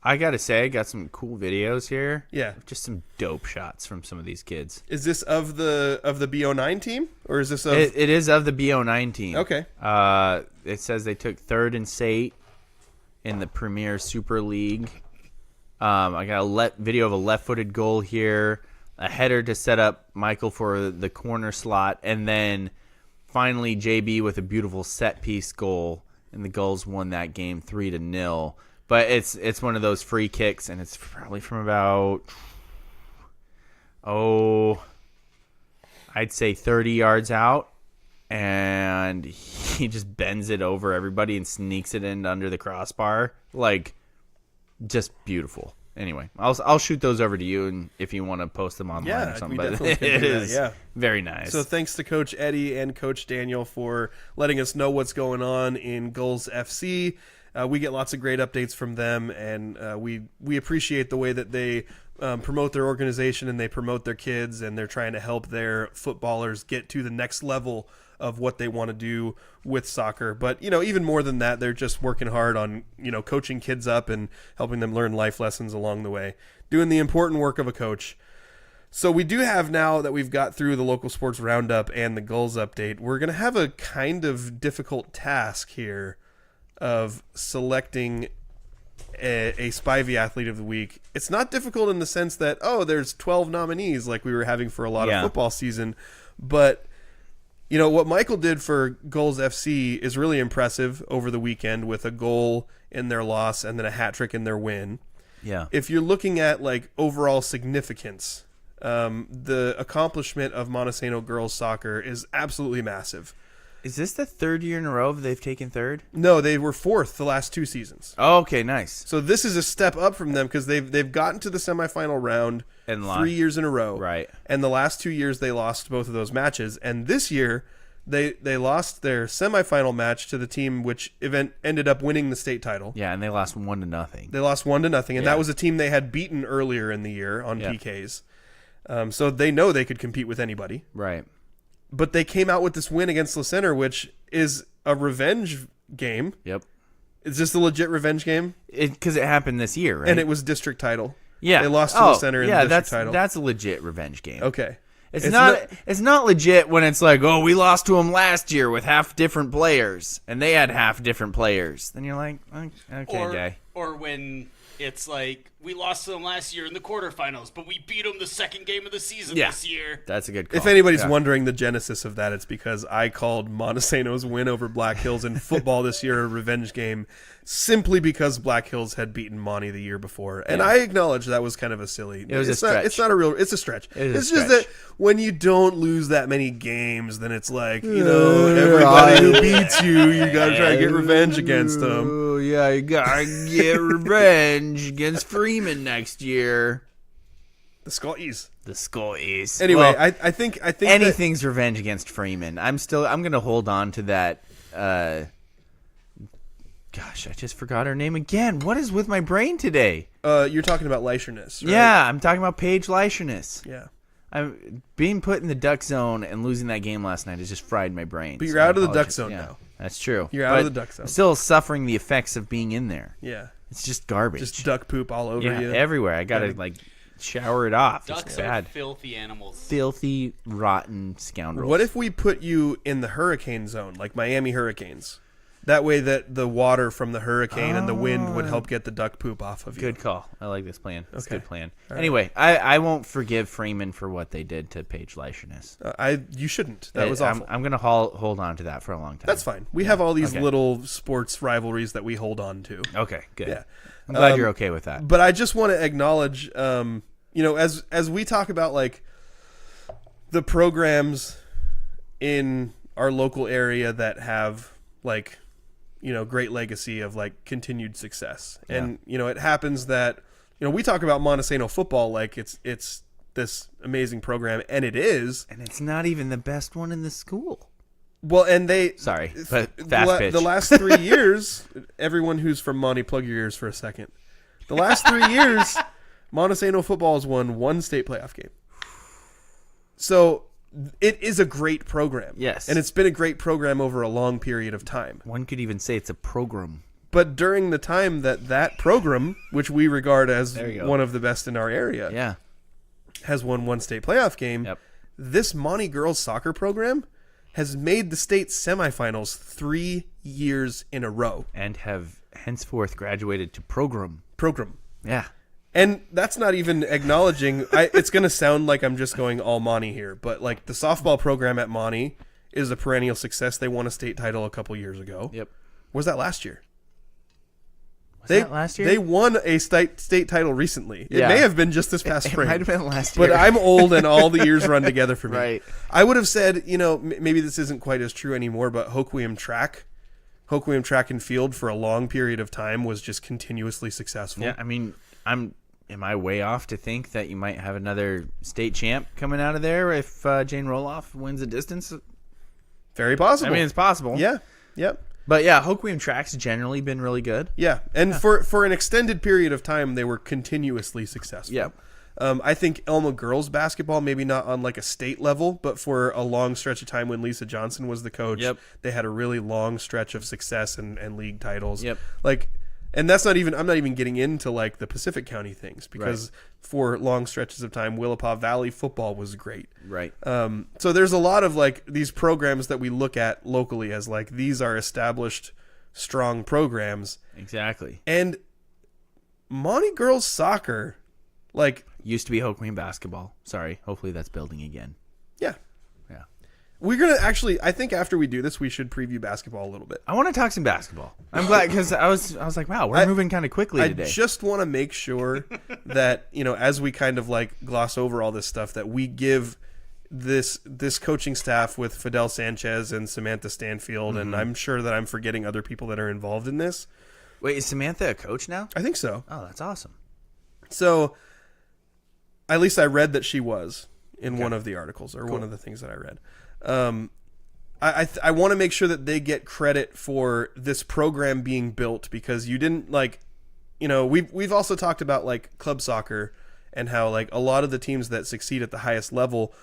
I gotta say, I got some cool videos here. Yeah, just some dope shots from some of these kids. Is this of the BO9 team, or is this of? It is of the BO9 team. Okay. It says they took third in state in the Premier Super League. I got a video of a left-footed goal here, a header to set up Michael for the corner slot, and then finally JB with a beautiful set-piece goal, and the Gulls won that game 3-0. But it's one of those free kicks, and it's probably from about, I'd say 30 yards out, and he just bends it over everybody and sneaks it in under the crossbar. Like, just beautiful. Anyway, I'll shoot those over to you, and if you want to post them online or something. But it is very nice. So thanks to Coach Eddie and Coach Daniel for letting us know what's going on in Gulls FC. We get lots of great updates from them, and we appreciate the way that they promote their organization and they promote their kids, and they're trying to help their footballers get to the next level of what they want to do with soccer. But, even more than that, they're just working hard on, coaching kids up and helping them learn life lessons along the way, doing the important work of a coach. So we do have, now that we've got through the local sports roundup and the Gulls update, we're going to have a kind of difficult task here of selecting a Spivey Athlete of the Week, it's not difficult in the sense that, there's 12 nominees like we were having for a lot of football season. But, what Michael did for Goals FC is really impressive over the weekend with a goal in their loss and then a hat trick in their win. Yeah. If you're looking at like overall significance, the accomplishment of Montesano girls soccer is absolutely massive. Is this the third year in a row they've taken third? No, they were fourth the last 2 seasons. Oh, okay, nice. So this is a step up from them because they've gotten to the semifinal round And 3 years in a row. Right. And the last 2 years they lost both of those matches. And this year they lost their semifinal match to the team which ended up winning the state title. Yeah, and they lost 1-0. They lost 1-0, and Yeah. that was a team they had beaten earlier in the year on Yeah. PKs. So they know they could compete with anybody. Right. But they came out with this win against Le Center, which is a revenge game. Yep. Is this a legit revenge game? Because it happened this year, right? And it was district title. Yeah. They lost to Le Center in the district title. That's a legit revenge game. Okay. It's not legit when it's like, we lost to them last year with half different players, and they had half different players. Then you're like, okay, guy. Or when it's like, we lost to them last year in the quarterfinals, but we beat them the second game of the season this year. That's a good call. If anybody's wondering the genesis of that, it's because I called Montesano's win over Black Hills in football this year a revenge game simply because Black Hills had beaten Monty the year before. And I acknowge that was kind of a silly. It was a stretch. It's a stretch. It's just that when you don't lose that many games, then it's like, everybody who beats you got to try to get revenge against them. Oh, yeah, you got to get revenge against Freeman next year. The Scotties. The Scotties. Anyway, Well, I think anything's revenge against Freeman. I'm going to hold on to that. Gosh, I just forgot her name again. What is with my brain today? You're talking about Leisherness, right? Yeah, I'm talking about Paige Leisherness. Yeah. I'm being put in the duck zone and losing that game last night has just fried my brain. But you're out of the duck zone now. That's true. You're out of the duck zone. I'm still suffering the effects of being in there. Yeah. It's just garbage. Just duck poop all over you. Everywhere. I gotta shower it off. Ducks It's are bad. filthy animals. Filthy, rotten scoundrels. What if we put you in the hurricane zone, like Miami Hurricanes? That way that the water from the hurricane and the wind would help get the duck poop off of you. Good call. I like this plan. It's a Okay. good plan. All Anyway, I won't forgive Freeman for what they did to Paige Leisherness. You shouldn't. That was awful. I'm going to hold on to that for a long time. That's fine. We have all these Okay. little sports rivalries that we hold on to. Okay, good. Yeah. I'm glad you're okay with that. But I just want to acknowledge, as we talk about like the programs in our local area that have like, great legacy of like continued success. Yeah. And, it happens that, we talk about Montesano football like it's this amazing program, and it is. And it's not even the best one in the school. Well, and Sorry, but fast pitch. The last 3 years, everyone who's from Monty, plug your ears for a second. The last 3 years, Montesano football has won one state playoff game. So it is a great program. Yes. And it's been a great program over a long period of time. One could even say it's a program. But during the time that program, which we regard as There you go. one of the best in our area, Yeah. has won one state playoff game, Yep. this Monty girls soccer program has made the state semifinals 3 years in a row. And have henceforth graduated to program. Program. Yeah. And that's not even acknowledging. It's going to sound like I'm just going all Monty here, but like the softball program at Monty is a perennial success. They won a state title a couple years ago. Yep. Was that last year? Was that last year? They won a state title recently. It Yeah. may have been just this past spring. It might have been last year. But I'm old and all the years run together for me. Right. I would have said, maybe this isn't quite as true anymore, but Hoquiam track and field for a long period of time was just continuously successful. Yeah, I mean, am I way off to think that you might have another state champ coming out of there if Jane Roloff wins a distance? Very possible. I mean, it's possible. Yeah. Yep. But yeah, Hoquiam track's generally been really good. Yeah. And for an extended period of time, they were continuously successful. Yeah. I think Elma girls basketball, maybe not on like a state level, but for a long stretch of time when Lisa Johnson was the coach, Yep. they had a really long stretch of success and league titles. Yep. And that's not even, I'm not even getting into like the Pacific County things because for long stretches of time, Willapa Valley football was great. Right. So there's a lot of like these programs that we look at locally as like these are established, strong programs. Exactly. And Monty girls soccer, like, Used to be Hope Queen basketball. Sorry. Hopefully that's building again. yeah. Yeah. We're going to actually, I think after we do this, we should preview basketball a little bit. I want to talk some basketball. I'm glad because I was like, wow, we're moving kind of quickly I today. just want to make sure that, as we kind of like gloss over all this stuff, that we give this coaching staff with Fidel Sanchez and Samantha Stanfield, and I'm sure that I'm forgetting other people that are involved in this. Wait, is Samantha a coach now? I think so. Oh, that's awesome. So, at least I read that she was in one of the articles or one of the things that I read. I want to make sure that they get credit for this program being built, because you didn't we've also talked about like club soccer and how like a lot of the teams that succeed at the highest level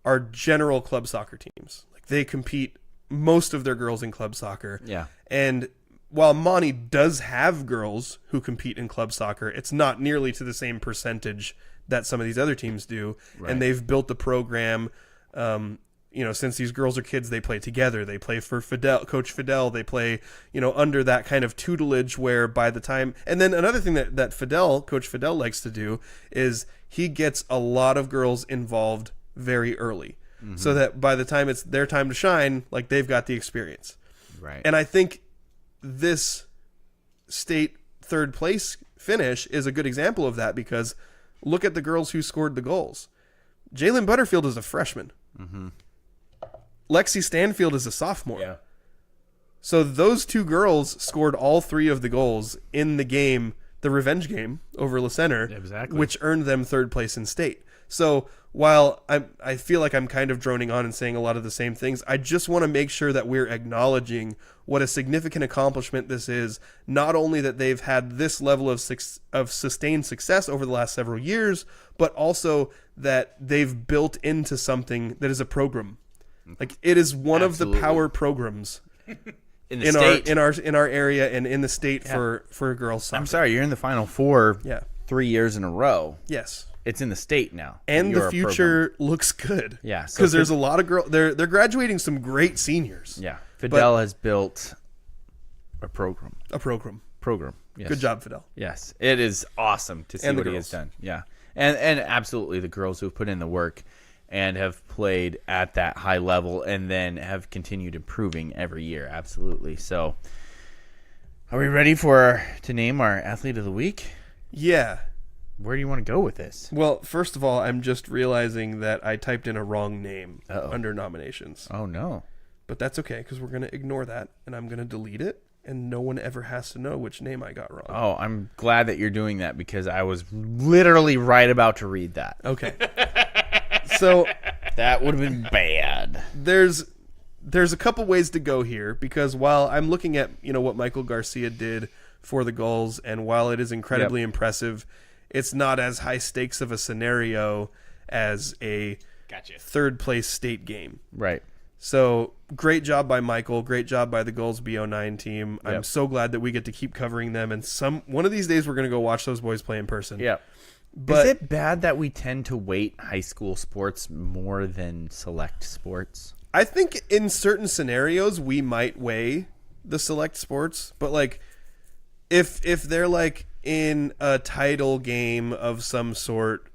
are general club soccer teams. Like they compete most of their girls in club soccer. Yeah. And while Monty does have girls who compete in club soccer, it's not nearly to the same percentage that some of these other teams do. Right. And they've built the program, since these girls are kids, they play together. They play for Coach Fidel. They play, under that kind of tutelage where by the time... And then another thing that Coach Fidel likes to do is he gets a lot of girls involved very early. Mm-hmm. So that by the time it's their time to shine, like they've got the experience. Right. And I think this state third place finish is a good example of that, because look at the girls who scored the goals. Jalen Butterfield is a freshman. Mm-hmm. Lexi Stanfield is a sophomore. Yeah. So those two girls scored all three of the goals in the game, the revenge game over La Center, exactly, which earned them third place in state. So while I feel like I'm kind of droning on and saying a lot of the same things, I just want to make sure that we're acknowledging what a significant accomplishment this is. Not only that they've had this level of sustained success over the last several years, but also that they've built into something that is a program. Like it is one Absolutely. of the power programs in the state, in our area and in the state for girls soccer. I'm sorry, you're in the Final Four. Yeah. 3 years in a row. Yes. It's in the state now. And You're the a future looks good. Yeah, so because there's a lot of girls. They're graduating some great seniors. Yeah, Fidel has built a program. Yes. Good job, Fidel. Yes, it is awesome to see And the what he has girls. done. Yeah, and absolutely the girls who've put in the work and have played at that high level and then have continued improving every year. Absolutely. So, are we ready to name our athlete of the week? Yeah. Where do you want to go with this? Well, first of all, I'm just realizing that I typed in a wrong name Uh-oh. under nominations. Oh, no. But that's okay, because we're going to ignore that, and I'm going to delete it, and no one ever has to know which name I got wrong. Oh, I'm glad that you're doing that, because I was literally right about to read that. Okay. So that would have been bad. There's a couple ways to go here, because while I'm looking at what Michael Garcia did for the goals, and while it is incredibly impressive, it's not as high stakes of a scenario as a third place state game. Right. So great job by Michael. Great job by the Goals BO9 team. I'm so glad that we get to keep covering them. And one of these days we're going to go watch those boys play in person. Yeah. But is it bad that we tend to weight high school sports more than select sports? I think in certain scenarios we might weigh the select sports, but like if they're like in a title game of some sort,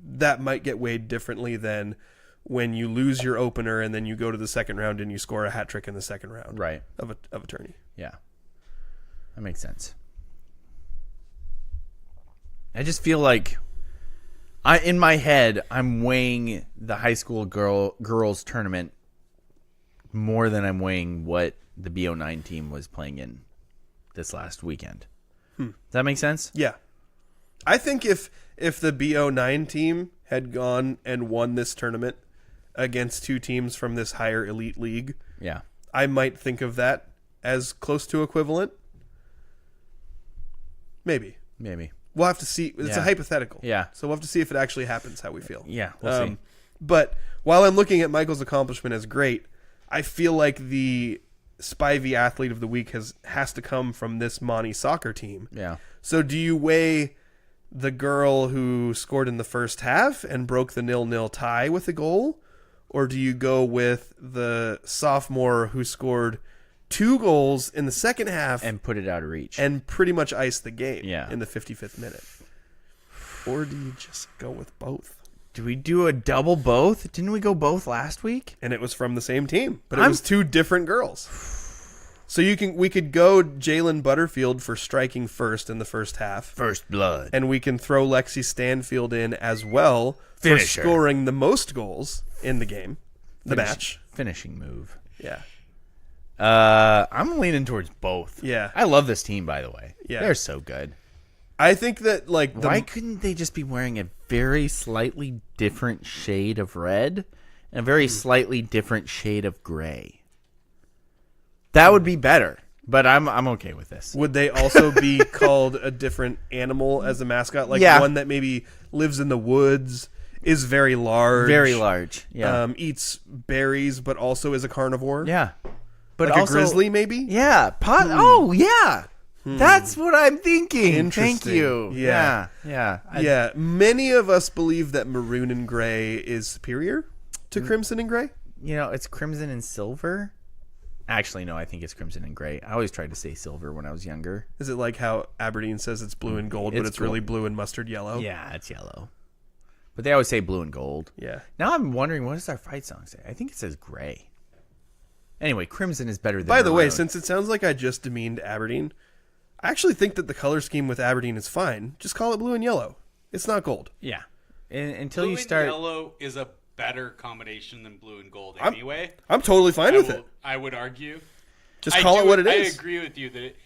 that might get weighed differently than when you lose your opener and then you go to the second round and you score a hat trick in the second round, right, of a tourney. Yeah, that makes sense. I just feel like in my head I'm weighing the high school girls tournament more than I'm weighing what the BO9 team was playing in this last weekend. Does that make sense? Yeah. I think if the BO9 team had gone and won this tournament against two teams from this higher elite league, yeah, I might think of that as close to equivalent. Maybe. We'll have to see. It's a hypothetical. Yeah. So we'll have to see if it actually happens how we feel. Yeah, we'll see. But while I'm looking at Michael's accomplishment as great, I feel like the Spivey athlete of the week has to come from this Monty soccer team. Yeah. So do you weigh the girl who scored in the first half and broke the 0-0 tie with a goal, or do you go with the sophomore who scored 2 goals in the second half And put it out of reach. and pretty much iced the game Yeah. in the 55th minute. Or do you just go with both? Do we do a double both? Didn't we go both last week? And it was from the same team, but it was 2 different girls. So we could go Jalen Butterfield for striking first in the first half. First blood. And we can throw Lexi Stanfield in as well Finisher. for scoring the most goals in the game, the match. Finishing move. Yeah. I'm leaning towards both. Yeah. I love this team, by the way. Yeah. They're so good. I think that like Why couldn't they just be wearing a very slightly different shade of red and a very slightly different shade of gray? That would be better. But I'm okay with this. would they also be called a different animal as a mascot? Like Yeah. one that maybe lives in the woods, is very large. Very large. Yeah. Eats berries, but also is a carnivore. Yeah. But Like also, a grizzly, maybe? Yeah. Oh, yeah. That's what I'm thinking. Thank Interesting. you. Yeah. Yeah. Yeah. Many of us believe that maroon and gray is superior to crimson and gray. You know, it's crimson and silver. Actually, no, I think it's crimson and gray. I always tried to say silver when I was younger. Is it like how Aberdeen says it's blue and gold, but It's it's really gold. blue and mustard yellow? Yeah, it's yellow. But they always say blue and gold. Yeah. Now I'm wondering, what does our fight song say? I think it says gray. Anyway, crimson is better than By the way, maroon. since it sounds like I just demeaned Aberdeen, I actually think that the color scheme with Aberdeen is fine. Just call it blue and yellow. It's not gold. Yeah. Until Blue you and start... yellow is a better combination than blue and gold I'm- anyway. I'm totally fine with it. I would argue. Just call it what it is. I agree with you that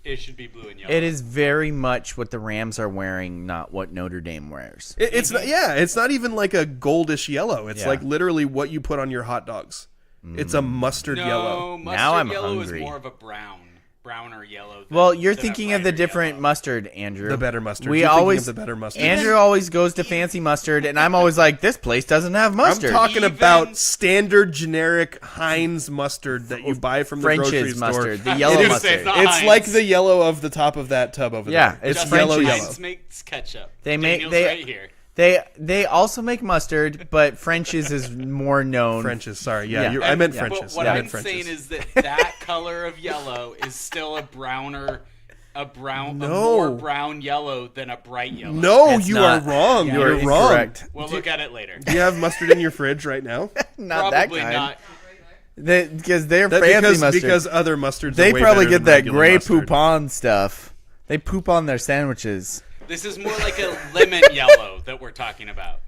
it should be blue and yellow. It is very much what the Rams are wearing, not what Notre Dame wears. It's not, yeah, it's not even like a goldish yellow. It's Yeah. like literally what you put on your hot dogs. It's a mustard no, yellow. mustard Now I'm yellow hungry. is more of a browner yellow. Well, you're than a thinking of the brighter different yellow. mustard, Andrew. The better mustard. We You're thinking always of the better mustard. Andrew always goes to fancy mustard, and I'm always like, this place doesn't have mustard. I'm talking Even- about standard generic Heinz mustard that you buy from the grocery French's store. mustard, the I was yellow gonna mustard. say, it's not It's Heinz. like the yellow of the top of that tub over Yeah, there. it's It's French's. yellow Heinz yellow. makes ketchup. They make Daniel's they right here. they also make mustard, but French's is more known. French's, sorry. Yeah, Yeah. I meant Yeah. French's. But what I I'm meant French's. saying is that color of yellow is still a No. more brown yellow than a bright yellow. No, It's you not. are wrong. Yeah, You're you're wrong. incorrect. We'll look at it later. Do you have mustard in your fridge right now? Not that Probably kind. not. Because they're That- fancy because, mustard. because other mustards they are way probably better get than that regular gray mustard. poop on stuff. They poop on their sandwiches. This is more like a lemon yellow that we're talking about.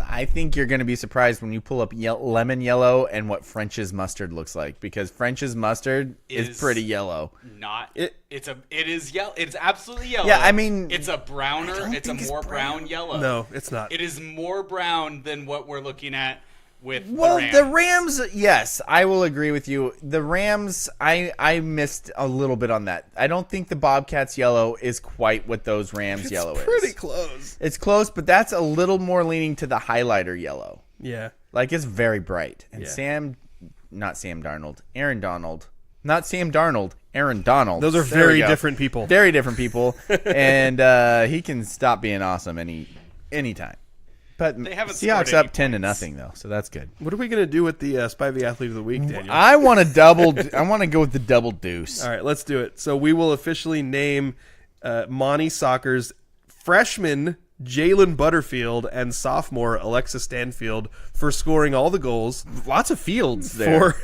I think you're going to be surprised when you pull up lemon yellow and what French's mustard looks like, because French's mustard is Is- pretty yellow. Not It- it is yellow. It's absolutely yellow. Yeah, I mean, it's a browner. It's a more brown yellow. No, it's not. It is more brown than what we're looking at with Well, the Rams. yes, I will agree with you. The Rams, I missed a little bit on that. I don't think the Bobcats yellow is quite what those Rams yellow It's is. pretty close. It's close, but that's a little more leaning to the highlighter yellow. Yeah. Like, it's very bright. And Yeah. Aaron Donald. Not Sam Darnold, Aaron Donald. Those are There we very go. different people. Very different people. And he can stop being awesome anytime. But They haven't Seahawks scored any up 10-0, points. though, so that's good. What are we going to do with the Spivey Athlete of the Week, Daniel? I want to I want to go with the double deuce. All right, let's do it. So we will officially name Monty Soccer's freshman Jalen Butterfield and sophomore Alexa Stanfield for scoring all the goals Lots of fields there.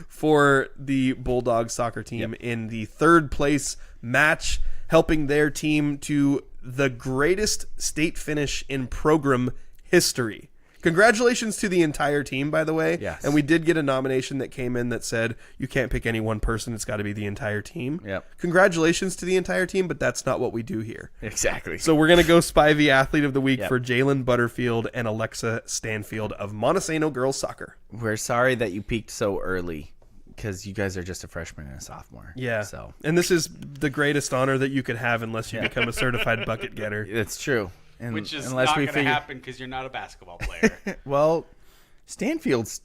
for the Bulldog soccer team in the third place match, helping their team to the greatest state finish in Progrum history. Congratulations to the entire team, by the way. Yes. And we did get a nomination that came in that said you can't pick any one person, it's got to be the entire team. Yep. Congratulations to the entire team, but that's not what we do here. Exactly. So we're going to go Spivey Athlete of the Week Yep. for Jalen Butterfield and Alexa Stanfield of Montesano Girls Soccer. We're sorry that you peaked so early, because you guys are just a freshman and a sophomore. Yeah. So And this is the greatest honor that you could have unless you become a certified bucket getter. it's true. And Which is unless not we going to figure, happen because you're not a basketball player. Well, Stanfields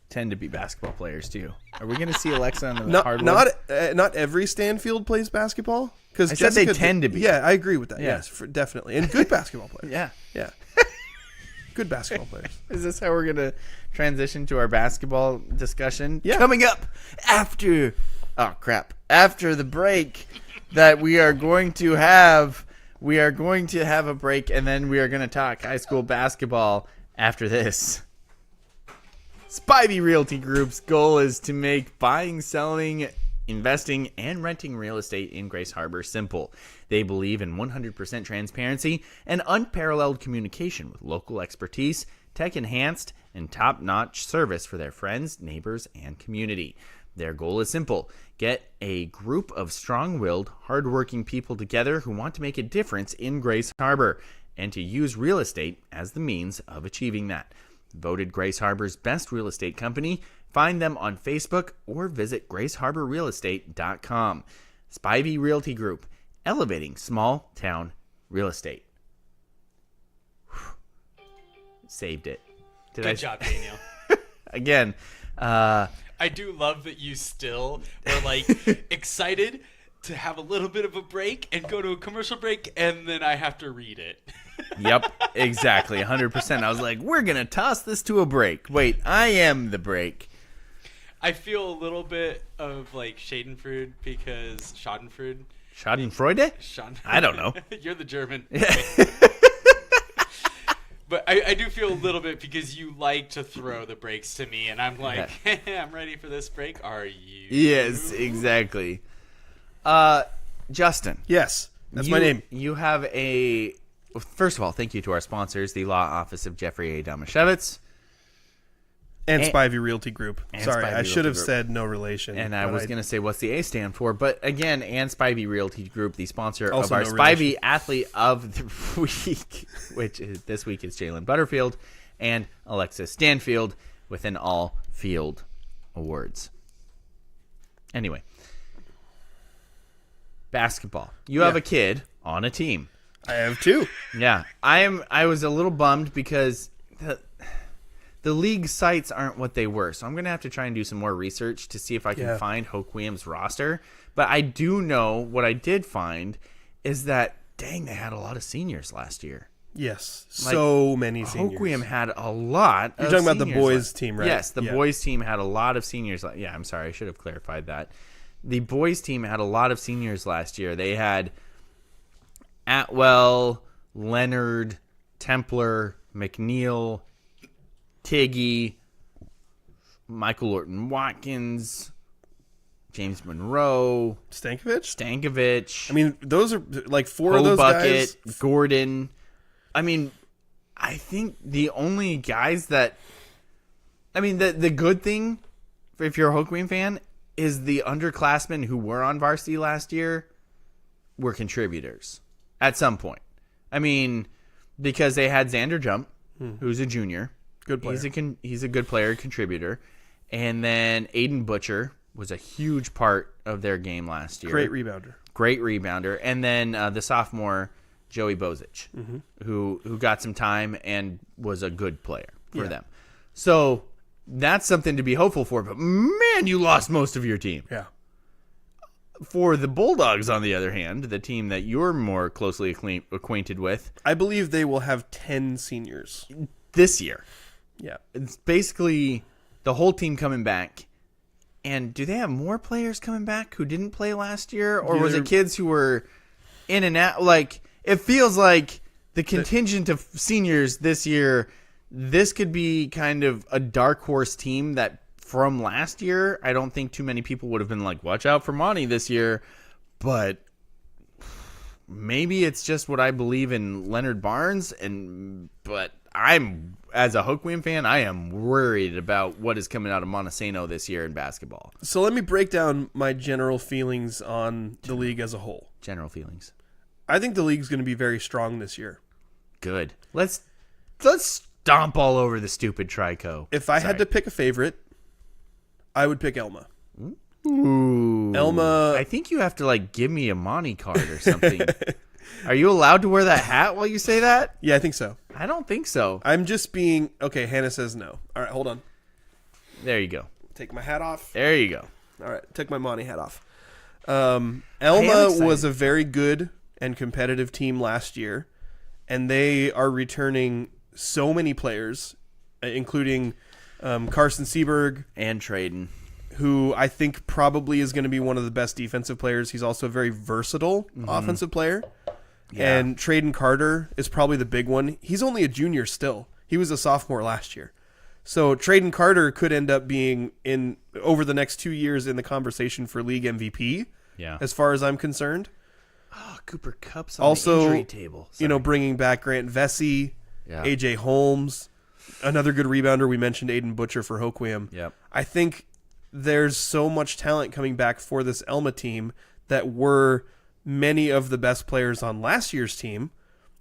tend to be basketball players too. Are we going to see Alexa on the Not hardwood? not every Stanfield plays basketball. Because I said they tend to be. Yeah, I agree with that. Yeah. Yes, definitely, and good basketball players. Yeah. Yeah. Good basketball players. Is this how we're going to transition to our basketball discussion? Yeah. Coming up after the break that we are going to have a break, and then we are going to talk high school basketball after this. Spivey Realty Group's goal is to make buying, selling, investing, and renting real estate in Grace Harbor simple. They believe in 100% transparency and unparalleled communication with local expertise, tech-enhanced, and top-notch service for their friends, neighbors, and community. Their goal is simple. Get a group of strong-willed, hardworking people together who want to make a difference in Grace Harbor and to use real estate as the means of achieving that. Voted Grace Harbor's best real estate company. Find them on Facebook or visit graceharborrealestate.com. Spivey Realty Group, elevating small town real estate. Saved it. Good job, Daniel. Again, I do love that you still are like excited to have a little bit of a break and go to a commercial break, and then I have to read it. Yep, exactly, 100%. I was like, we're going to toss this to a break. Wait, I am the break. I feel a little bit of like Schadenfreude because Schadenfreude. Schadenfreude? I don't know. You're the German. But I do feel a little bit because you like to throw the breaks to me, and I'm like, I'm ready for this break. Are you? Yes, exactly. Justin. Yes, that's my name. You have a... First of all, thank you to our sponsors, the Law Office of Jeffrey A. Domashevitz. And Spivey Realty Group. Sorry, Spivey I should have Realty Group. said no relation. And I was going to say, what's the A stand for? But again, and Spivey Realty Group, the sponsor of Also our no Spivey relation. Athlete of the Week, which is, this week is Jalen Butterfield and Alexis Stanfield with an all-field awards. Anyway. Basketball. You have a kid on a team. I have two. Yeah. I was a little bummed because the league sites aren't what they were. So I'm going to have to try and do some more research to see if I can find Hoquiam's roster. But I do know what I did find is that, dang, they had a lot of seniors last year. Yes. Like, So many seniors. Hoquiam had a lot You're of talking about the seniors boys team, right? Yes, the boys team had a lot of seniors. Yeah, I'm sorry. I should have clarified that. The boys team had a lot of seniors last year. They had Atwell, Leonard, Templar, McNeil, Tiggy, Michael Orton Watkins, James Monroe, Stankovic. I mean, those are like four of those Bucket, guys. Gordon. I mean, I think the only guys that... I mean, the good thing, if you're a Hoquiam fan, is the underclassmen who were on varsity last year were contributors at some point. I mean, because they had Xander Jump, who's a junior. Good player. He's a good player, contributor. And then Aiden Butcher was a huge part of their game last year. Great rebounder. And then the sophomore, Joey Bozich, who got some time and was a good player for them. So that's something to be hopeful for. But, man, you lost most of your team. Yeah. For the Bulldogs, on the other hand, the team that you're more closely acquainted with. I believe they will have 10 seniors. This year. Yeah. It's basically the whole team coming back. And do they have more players coming back who didn't play last year? Or was it kids who were in and out? Like, it feels like the contingent of seniors this year, this could be kind of a dark horse team that from last year, I don't think too many people would have been like, watch out for Monty this year. But maybe it's just what I believe in Leonard Barnes. But I'm, as a Hoquiam fan, I am worried about what is coming out of Montesano this year in basketball. So let me break down my general feelings on the league as a whole. General feelings. I think the league's going to be very strong this year. Good. Let's stomp all over the stupid Trico. If I had to pick a favorite, I would pick Elma. Ooh. Elma. I think you have to give me a Monty card or something. Are you allowed to wear that hat while you say that? Yeah, I think so. I don't think so. I'm just being... Okay, Hannah says no. All right, hold on. There you go. Take my hat off. There you go. All right, took my Monty hat off. Elma was a very good and competitive team last year, and they are returning so many players, including Carson Seberg and Traden, who I think probably is going to be one of the best defensive players. He's also a very versatile offensive player. Yeah. And Traden Carter is probably the big one. He's only a junior still. He was a sophomore last year. So Traden Carter could end up being over the next 2 years in the conversation for league MVP. Yeah. As far as I'm concerned. Oh, Cooper Kupp's on Also, the injury table. Bringing back Grant Vesey, Yeah. AJ Holmes, another good rebounder. We mentioned Aiden Butcher for Hoquiam. Yep. I think there's so much talent coming back for this Elma team that were many of the best players on last year's team,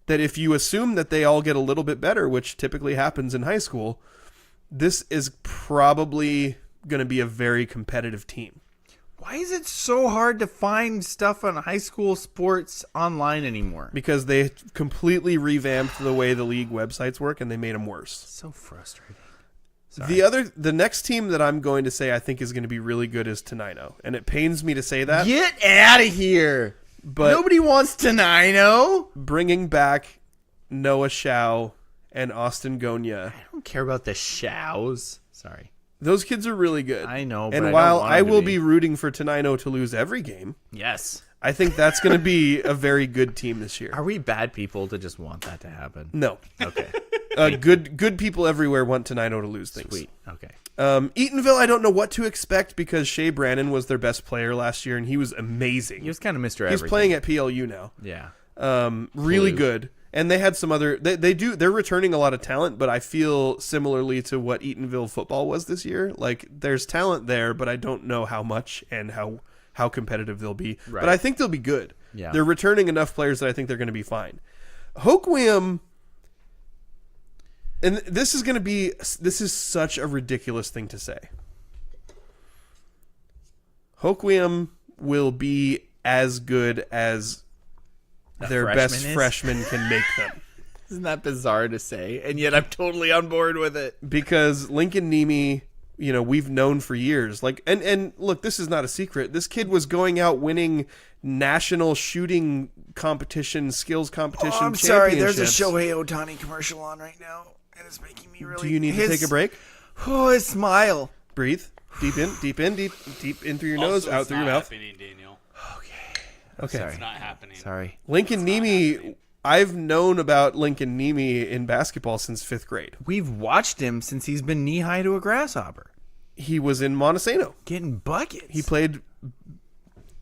that if you assume that they all get a little bit better, which typically happens in high school, this is probably going to be a very competitive team. Why is it so hard to find stuff on high school sports online anymore? Because they completely revamped the way the league websites work and they made them worse. So frustrating. The next team that I'm going to say I think is going to be really good is Tenino, and it pains me to say that. Get out of here! But nobody wants Tenino. Bringing back Noah Shao and Austin Gonya. I don't care about the Shows. Sorry. Those kids are really good. I know, but and I while don't want I them to will be be rooting for Tenino to lose every game, yes, I think that's going to be a very good team this year. Are we bad people to just want that to happen? No. Okay. Good people everywhere want Tenino to lose things. Sweet. Okay. Eatonville, I don't know what to expect because Shea Brannon was their best player last year, and he was amazing. He was kind of Mr. He's Everything. playing at PLU now. Yeah. Really good. And they had some other. They're returning a lot of talent, but I feel similarly to what Eatonville football was this year. Like there's talent there, but I don't know how much and how competitive they'll be. Right. But I think they'll be good. Yeah. They're returning enough players that I think they're going to be fine. Hoquiam. And this is such a ridiculous thing to say. Hoquiam will be as good as their best freshman can make them. Isn't that bizarre to say? And yet I'm totally on board with it. Because Lincoln Nemi, we've known for years. Like, and look, this is not a secret. This kid was going out winning national shooting competition, skills competition. Oh, I'm sorry. There's a championships. Shohei Ohtani commercial on right now, and it's making me really. Do you need to take a break? Oh, his smile. Breathe. Deep in through your nose, out through your mouth. Happening, Daniel. Okay. Sorry. It's not happening. Sorry. Lincoln Nemi, I've known about Lincoln Nemi in basketball since 5th grade. We've watched him since he's been knee-high to a grasshopper. He was in Montesano. Getting buckets. He played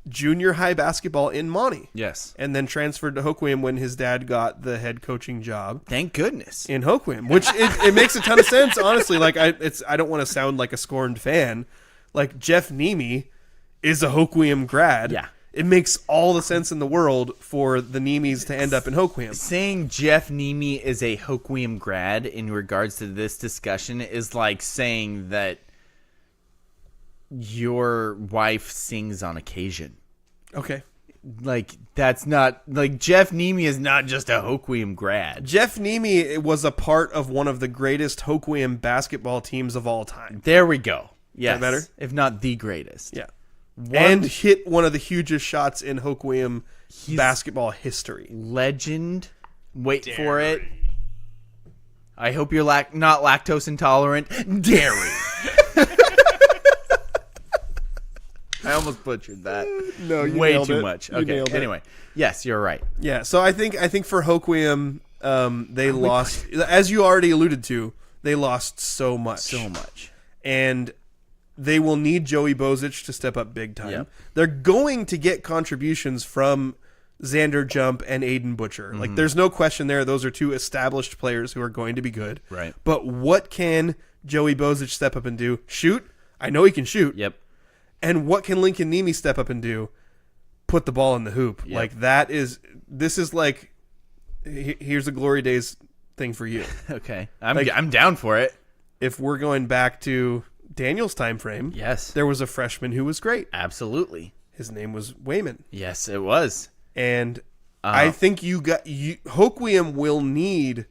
junior high basketball in Monty. Yes. And then transferred to Hoquiam when his dad got the head coaching job Thank goodness. in Hoquiam, which it makes a ton of sense, honestly. Like I don't want to sound like a scorned fan. Like Jeff Nemi is a Hoquiam grad. Yeah. It makes all the sense in the world for the Nemis to end up in Hoquiam. Saying Jeff Nemi is a Hoquiam grad in regards to this discussion is like saying that your wife sings on occasion. Okay. Like, that's not... Like, Jeff Nemi is not just a Hoquiam grad. Jeff Nemi was a part of one of the greatest Hoquiam basketball teams of all time. There we go. Yes. That better? If not the greatest. Yeah. And hit one of the hugest shots in Hoquiam basketball history. Legend. Wait for it. I hope you're not lactose intolerant. Dairy. I almost butchered that. No, you way nailed too it. much. You Okay. nailed it. Anyway, yes, you're right. Yeah, so I think for Hoquiam, they lost, as you already alluded to, they lost so much. So much. And they will need Joey Bozic to step up big time. Yep. They're going to get contributions from Xander Jump and Aiden Butcher. Like, there's no question there. Those are two established players who are going to be good. Right. But what can Joey Bozic step up and do? Shoot. I know he can shoot. Yep. And what can Lincoln Nemi step up and do? Put the ball in the hoop. Yep. Like, this is like, here's a Glory Days thing for you. Okay. I'm down for it. If we're going back to Daniel's time frame, Yes. there was a freshman who was great. Absolutely. His name was Wayman. Yes, it was. And I think Hoquiam will need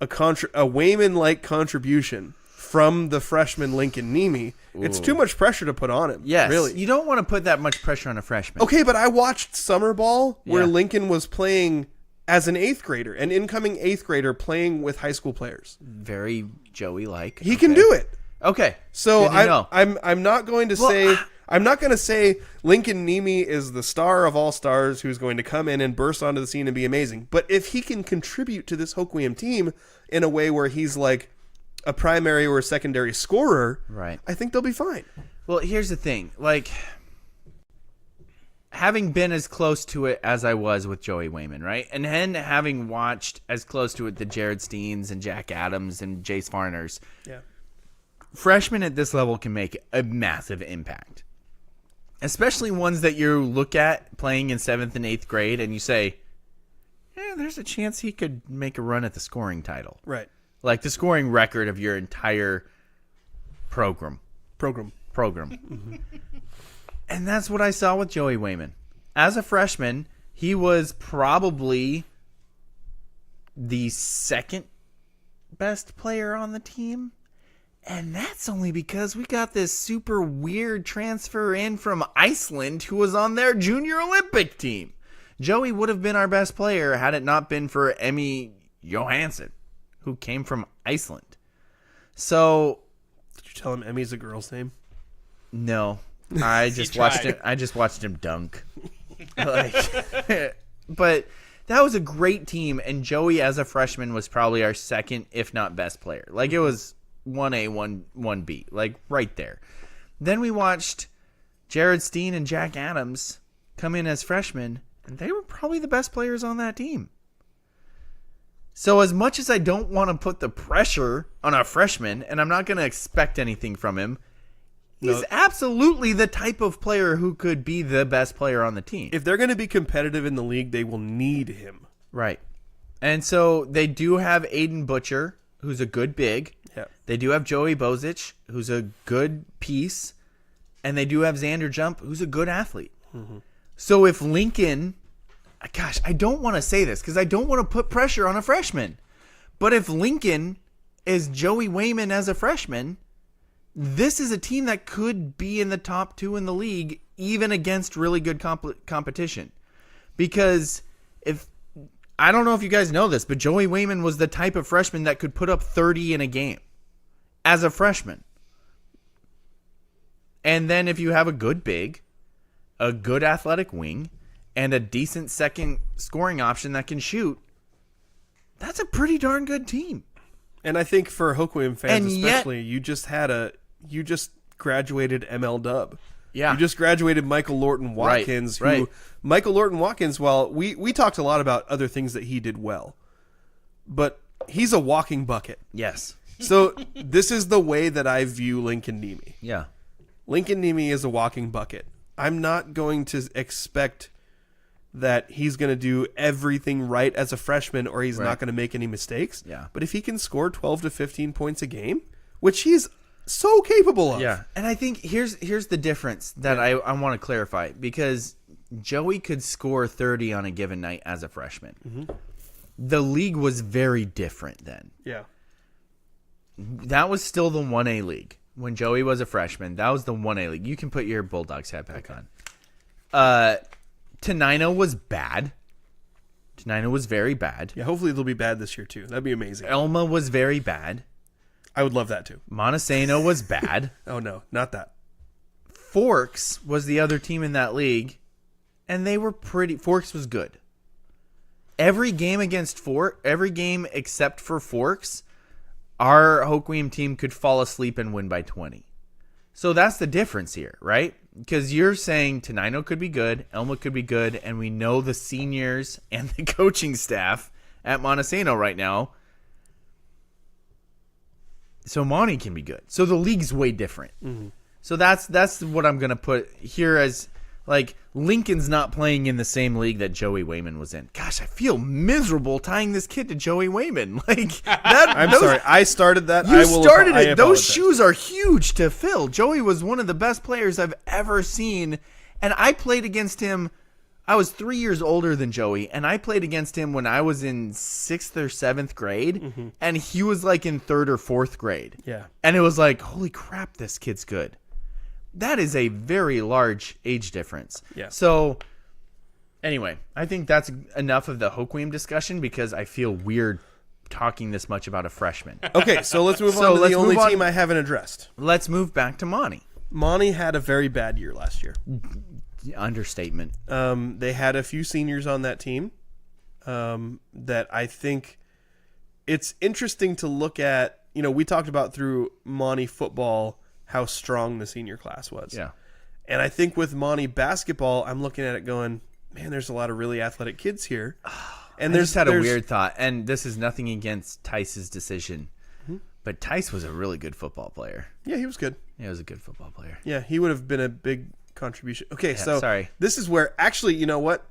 a Wayman-like contribution from the freshman Lincoln Nemi. It's too much pressure to put on him. Yes. Really. You don't want to put that much pressure on a freshman. Okay, but I watched Summer Ball where Yeah. Lincoln was playing as an 8th grader, an incoming 8th grader playing with high school players. Very Joey-like. He can do it. Okay. So Good to know. I'm not going to say I'm not going to say Lincoln Nemi is the star of all stars who's going to come in and burst onto the scene and be amazing. But if he can contribute to this Hoquiam team in a way where he's like a primary or a secondary scorer, right, I think they'll be fine. Well, here's the thing. Like, having been as close to it as I was with Joey Wayman, right? And then having watched as close to it the Jared Steens and Jack Adams and Jace Farners. Yeah. Freshmen at this level can make a massive impact. Especially ones that you look at playing in 7th and 8th grade and you say, there's a chance he could make a run at the scoring title. Right. Like the scoring record of your entire program. Mm-hmm. And that's what I saw with Joey Wayman. As a freshman, he was probably the second best player on the team. And that's only because we got this super weird transfer in from Iceland who was on their junior Olympic team. Joey would have been our best player had it not been for Emmy Johansson, who came from Iceland. So, did you tell him Emmy's a girl's name? No. I just watched him dunk. But that was a great team, and Joey as a freshman was probably our second, if not best player. Like, it was 1A, 1B, like right there. Then we watched Jared Steen and Jack Adams come in as freshmen, and they were probably the best players on that team. So as much as I don't want to put the pressure on a freshman, and I'm not going to expect anything from him, he's absolutely the type of player who could be the best player on the team. If they're going to be competitive in the league, they will need him. Right. And so they do have Aiden Butcher, who's a good big. Yeah. They do have Joey Bozich, who's a good piece. And they do have Xander Jump, who's a good athlete. Mm-hmm. So if Lincoln... Gosh, I don't want to say this because I don't want to put pressure on a freshman. But if Lincoln is Joey Wayman as a freshman, this is a team that could be in the top 2 in the league, even against really good competition. Because I don't know if you guys know this, but Joey Wayman was the type of freshman that could put up 30 in a game as a freshman. And then if you have a good big, a good athletic wing, and a decent second scoring option that can shoot, that's a pretty darn good team. And I think for Hoquiam fans especially, you just graduated ML Dub. Yeah. You just graduated Michael Lorton Watkins. Right. Michael Lorton Watkins, well, we talked a lot about other things that he did well. But he's a walking bucket. Yes. So this is the way that I view Lincoln Nemi. Yeah. Lincoln Nemi is a walking bucket. I'm not going to expect that he's going to do everything right as a freshman or he's not going to make any mistakes. Yeah. But if he can score 12 to 15 points a game, which he's so capable of. Yeah. And I think here's the difference that I want to clarify, because Joey could score 30 on a given night as a freshman. Mm-hmm. The league was very different then. Yeah. That was still the 1A league. When Joey was a freshman, that was the 1A league. You can put your Bulldogs hat back on. Tenino was bad. Tenino was very bad. Yeah, hopefully they'll be bad this year too. That'd be amazing. Elma was very bad. I would love that too. Montesano was bad. Oh no, not that. Forks was the other team in that league, and they were pretty... Forks was good. Every game except for Forks, our Hoquiam team could fall asleep and win by 20. So that's the difference here, right? Because you're saying Tenino could be good, Elma could be good, and we know the seniors and the coaching staff at Montesano right now. So Monty can be good. So the league's way different. Mm-hmm. So that's what I'm going to put here as, like, Lincoln's not playing in the same league that Joey Wayman was in. Gosh, I feel miserable tying this kid to Joey Wayman. Like, I'm sorry. I started that. You started it. Those shoes are huge to fill. Joey was one of the best players I've ever seen, and I played against him. I was 3 years older than Joey, and I played against him when I was in 6th or 7th grade, and he was like in 3rd or 4th grade. Yeah. And it was like, holy crap, this kid's good. That is a very large age difference. Yeah. So Anyway, I think that's enough of the Hoquiam discussion because I feel weird talking this much about a freshman. Okay, so let's move So on to let's the only move on. team I haven't addressed. Let's move back to Monty. Monty had a very bad year last year. Understatement. They had a few seniors on that team that I think it's interesting to look at. You know, we talked about through Monty football how strong the senior class was. Yeah. And I think with Monty basketball, I'm looking at it going, man, there's a lot of really athletic kids here. And I just had a weird thought, and this is nothing against Tice's decision, but Tice was a really good football player. Yeah, he was good. He was a good football player. Yeah, he would have been a big contribution. Okay, Yeah, so sorry. This is where actually, you know what?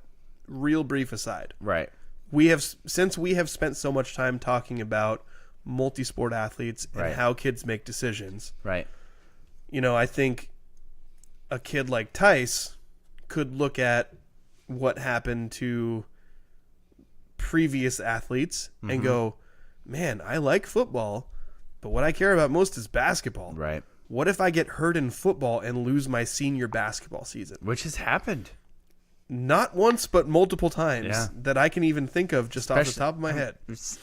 Real brief aside. Right. We have spent so much time talking about multi-sport athletes and Right. how kids make decisions. Right. You know, I think a kid like Tice could look at what happened to previous athletes and go, man, I like football, but what I care about most is basketball. Right. What if I get hurt in football and lose my senior basketball season? Which has happened. Not once, but multiple times Yeah. that I can even think of just off the top of my head.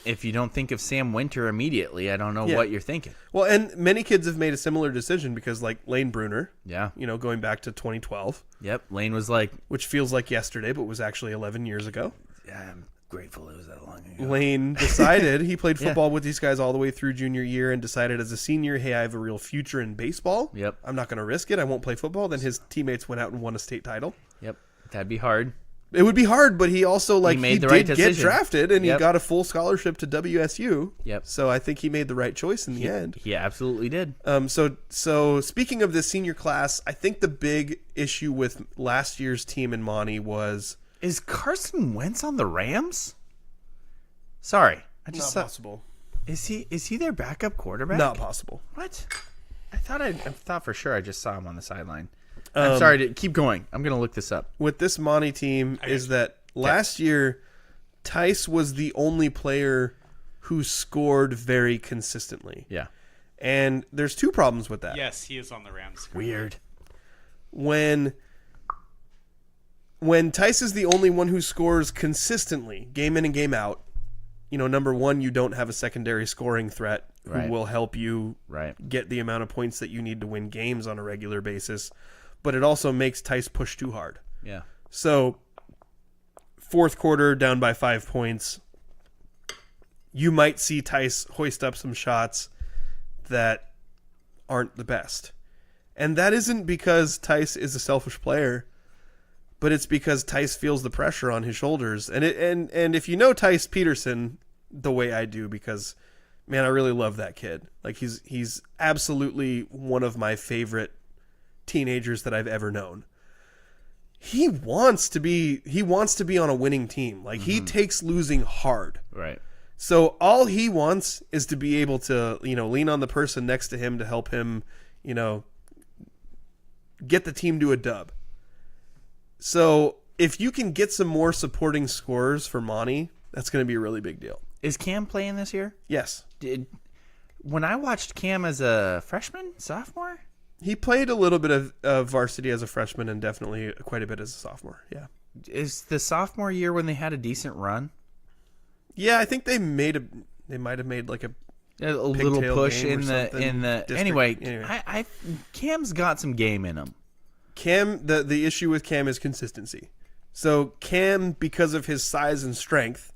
If you don't think of Sam Winter immediately, I don't know Yeah. what you're thinking. Well, and many kids have made a similar decision because, like Lane Bruner, Yeah. you know, going back to 2012, Yep. Lane was like, which feels like yesterday, but was actually 11 years ago. yeah, I'm grateful it was that long ago. Lane decided he played Yeah. football with these guys all the way through junior year and decided as a senior, hey, I have a real future in baseball. Yep. I'm not going to risk it. I won't play football. Then his teammates went out and won a state title. Yep. That'd be hard. It would be hard, but he also he made the right did decision. get drafted and Yep. he got a full scholarship to WSU. Yep. So I think he made the right choice in the end. He absolutely did. So speaking of the senior class, I think the big issue with last year's team in Monty was Is Carson Wentz on the Rams? Sorry. I just not saw, possible. Is he their backup quarterback? Not possible. What? I thought for sure I just saw him on the sideline. I'm sorry to keep going. I'm going to look this up. With this Monty team is that last year Tice was the only player who scored very consistently. Yeah. And there's two problems with that. Yes, he is on the Rams. Weird. When Tice is the only one who scores consistently, game in and game out, you know, number one, you don't have a secondary scoring threat who Right. will help you Right. get the amount of points that you need to win games on a regular basis. But it also makes Tice push too hard. Yeah. So, fourth quarter, down by 5 points, you might see Tice hoist up some shots that aren't the best. And that isn't because Tice is a selfish player, but it's because Tice feels the pressure on his shoulders. And if you know Tice Peterson the way I do, because, man, I really love that kid. Like, he's absolutely one of my favorite teenagers that I've ever known. He wants to be on a winning team. Like, he takes losing hard. Right. So all he wants is to be able to, you know, lean on the person next to him to help him, you know, get the team to a dub. So if you can get some more supporting scorers for Monty, that's going to be a really big deal. Is Cam playing this year? Yes. When I watched Cam as a freshman, sophomore? He played a little bit of varsity as a freshman and definitely quite a bit as a sophomore. Yeah. Is the sophomore year when they had a decent run? Yeah, I think they might have made like a little pigtail push game or in something. the District- anyway. anyway. Cam's got some game in him. Cam, the issue with Cam is consistency. So Cam, because of his size and strength,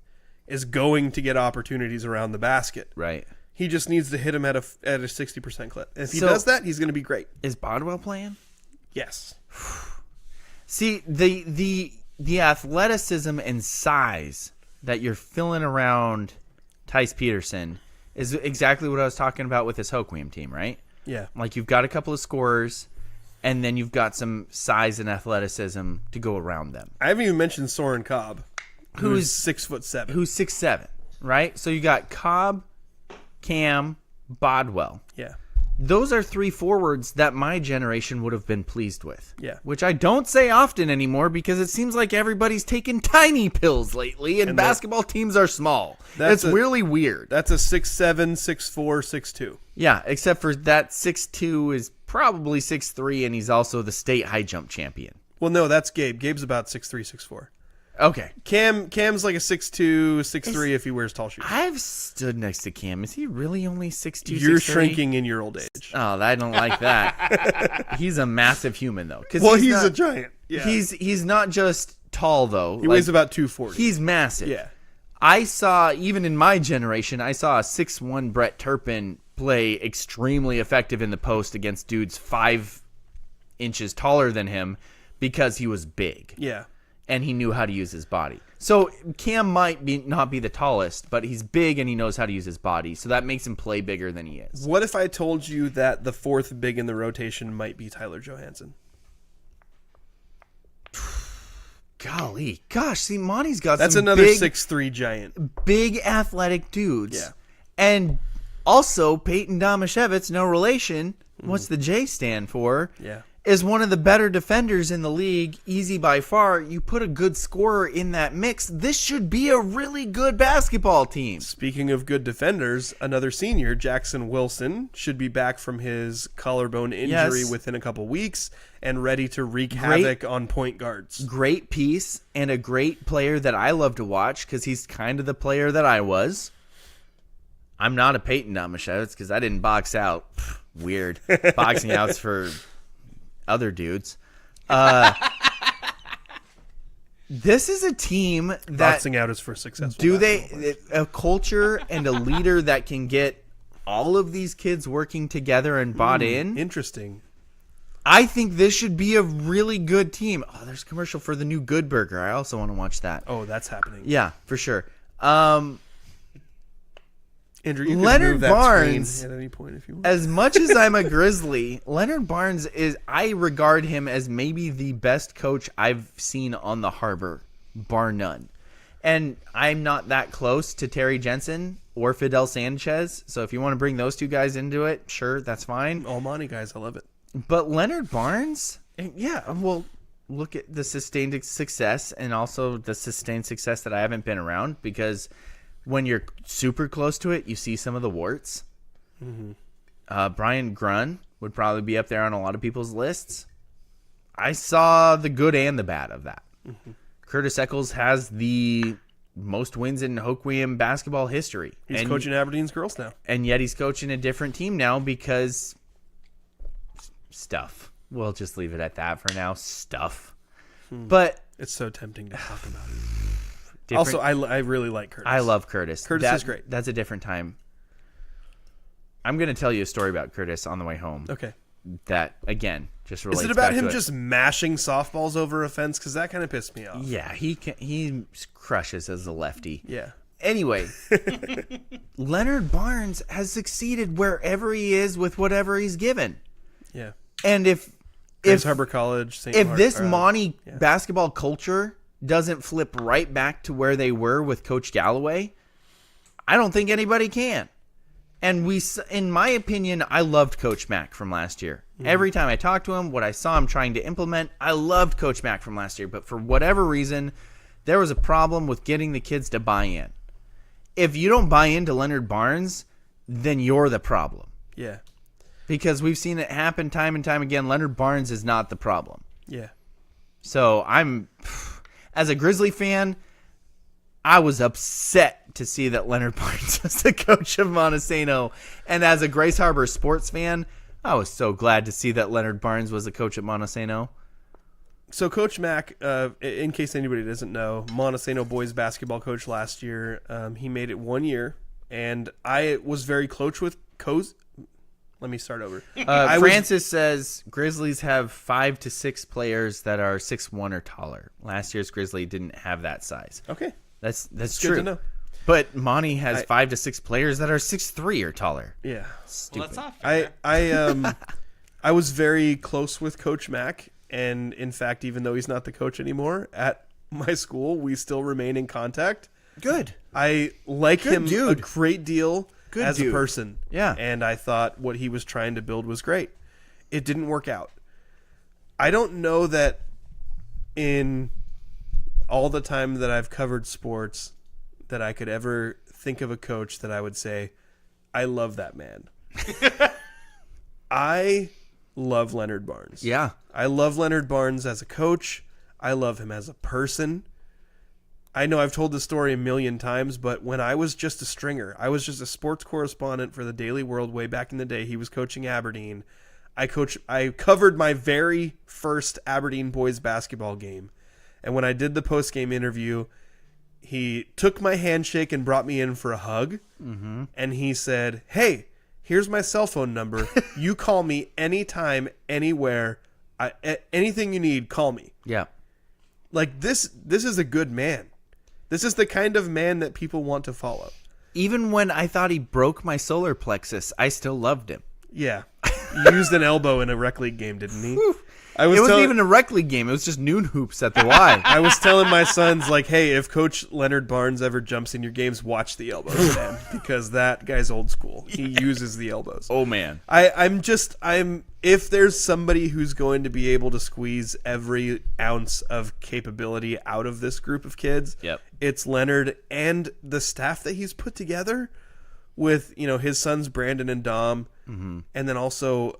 is going to get opportunities around the basket. Right. He just needs to hit him at a 60% clip. And if he So- does that, he's going to be great. Is Bodwell playing? Yes. See, the athleticism and size that you're filling around Tice Peterson is exactly what I was talking about with this Hoquiam team, right? Yeah. Like, you've got a couple of scorers, and then you've got some size and athleticism to go around them. I haven't even mentioned Soren Cobb, who's Who's 6'7". Who's 6'7", right? So you got Cobb, Cam, Bodwell. Yeah. Those are three forwards that my generation would have been pleased with. Yeah. Which I don't say often anymore because it seems like everybody's taking tiny pills lately and basketball teams are small. It's really weird. That's a 6'7", 6'4", 6'2". Yeah, except for that 6'2" is probably 6'3", and he's also the state high jump champion. Well, no, that's Gabe. Gabe's about 6'3", 6'4". Okay. Cam's like a 6'2", 6'3" if he wears tall shoes. I've stood next to Cam. Is he really only 6'2", You're 6'3"? shrinking in your old age. Oh, I don't like that. He's a massive human, though. Well, he's a giant. Yeah. He's not just tall, though. He weighs about 240. He's massive. Yeah. I saw, even in my generation, I saw a 6'1" Brett Turpin play extremely effective in the post against dudes 5 inches taller than him because he was big. Yeah. And he knew how to use his body. So Cam might not be the tallest, but he's big and he knows how to use his body. So that makes him play bigger than he is. What if I told you that the fourth big in the rotation might be Tyler Johansson? Golly. Gosh, see, Monty's got That's some another big, 6'3" giant. big athletic dudes. Yeah. And also, Peyton Domashevitz, no relation, what's the J stand for? Yeah. Is one of the better defenders in the league, easy by far. You put a good scorer in that mix, this should be a really good basketball team. Speaking of good defenders, another senior, Jackson Wilson, should be back from his collarbone injury Yes. within a couple weeks and ready to wreak havoc on point guards. Great piece and a great player that I love to watch because he's kind of the player that I was. I'm not a Peyton Domashevitz because I didn't box out. Weird. Boxing out's for other dudes. This is a team that Boxing out is for successful. do basketball they players. a culture and a leader that can get all of these kids working together and bought in. Interesting. I think this should be a really good team. Oh, there's a commercial for the new Good Burger. I also want to watch that. Oh, that's happening. Yeah, for sure. Andrew, you Leonard can move that Barnes, screen at any point if you want. as much as I'm a Grizzly, Leonard Barnes I regard him as maybe the best coach I've seen on the Harbor, bar none. And I'm not that close to Terry Jensen or Fidel Sanchez, so if you want to bring those two guys into it, sure, that's fine. All Monty guys, I love it. But Leonard Barnes, yeah, well, look at the sustained success and also the sustained success that I haven't been around because when you're super close to it, you see some of the warts. Mm-hmm. Brian Grun would probably be up there on a lot of people's lists. I saw the good and the bad of that. Mm-hmm. Curtis Eccles has the most wins in Hoquiam basketball history. He's coaching Aberdeen's girls now. And yet he's coaching a different team now because stuff. We'll just leave it at that for now. Stuff. But It's so tempting to talk about it. different- Also, I really like Curtis. I love Curtis. Curtis is great. That's a different time. I'm going to tell you a story about Curtis on the way home. Okay. That, again, just relates Is it about back him to it. just mashing softballs over a fence? Because that kind of pissed me off. Yeah, he crushes as a lefty. Yeah. Anyway, Leonard Barnes has succeeded wherever he is with whatever he's given. Yeah. And if Grace Harbor College, St. if Mark- this or, Monty basketball culture doesn't flip right back to where they were with Coach Galloway, I don't think anybody can. And in my opinion, I loved Coach Mack from last year. Mm-hmm. Every time I talked to him, what I saw him trying to implement, I loved Coach Mack from last year. But for whatever reason, there was a problem with getting the kids to buy in. If you don't buy into Leonard Barnes, then you're the problem. Yeah. Because we've seen it happen time and time again. Leonard Barnes is not the problem. Yeah. So as a Grizzly fan, I was upset to see that Leonard Barnes was the coach of Montesano. And as a Grace Harbor sports fan, I was so glad to see that Leonard Barnes was the coach at Montesano. So Coach Mack, in case anybody doesn't know, Montesano boys basketball coach last year. He made it 1 year, and I was very close with Coach. Let me start over. Francis says Grizzlies have 5 to 6 players that are 6'1" or taller. Last year's Grizzly didn't have that size. Okay. That's Good true. to know. But Monty has 5 to 6 players that are 6'3" or taller. Yeah. Stupid. Well, that's not fair. I was very close with Coach Mack, and in fact, even though he's not the coach anymore at my school, we still remain in contact. Good. I like him dude. a great deal Good as dude. a person. Yeah. And I thought what he was trying to build was great. It didn't work out. I don't know that in all the time that I've covered sports that I could ever think of a coach that I would say, I love that man. I love Leonard Barnes. Yeah. I love Leonard Barnes as a coach. I love him as a person. I know I've told this story a million times, but when I was just a stringer, I was just a sports correspondent for the Daily World way back in the day. He was coaching Aberdeen. I covered my very first Aberdeen boys basketball game. And when I did the post-game interview, he took my handshake and brought me in for a hug. Mm-hmm. And he said, "Hey, here's my cell phone number. You call me anytime, anywhere. Anything you need, call me." Yeah. Like, this is a good man. This is the kind of man that people want to follow. Even when I thought he broke my solar plexus, I still loved him. Yeah. He used an elbow in a rec league game, didn't he? It wasn't even a rec league game. It was just noon hoops at the Y. I was telling my sons, like, hey, if Coach Leonard Barnes ever jumps in your games, watch the elbows, man, because that guy's old school. He uses the elbows. Oh, man. If there's somebody who's going to be able to squeeze every ounce of capability out of this group of kids, it's Leonard and the staff that he's put together with, his sons, Brandon and Dom, and then also,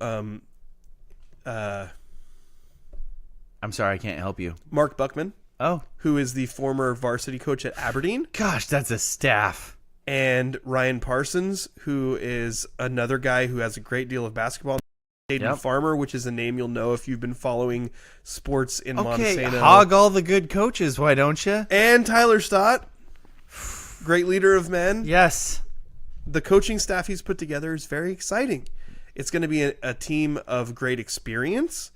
I'm sorry, I can't help you. Mark Buckman. Oh. Who is the former varsity coach at Aberdeen. Gosh, that's a staff. And Ryan Parsons, who is another guy who has a great deal of basketball. Hayden Farmer, which is a name you'll know if you've been following sports in Montesano. Hog all the good coaches, why don't you? And Tyler Stott, great leader of men. Yes. The coaching staff he's put together is very exciting. It's going to be a team of great experience.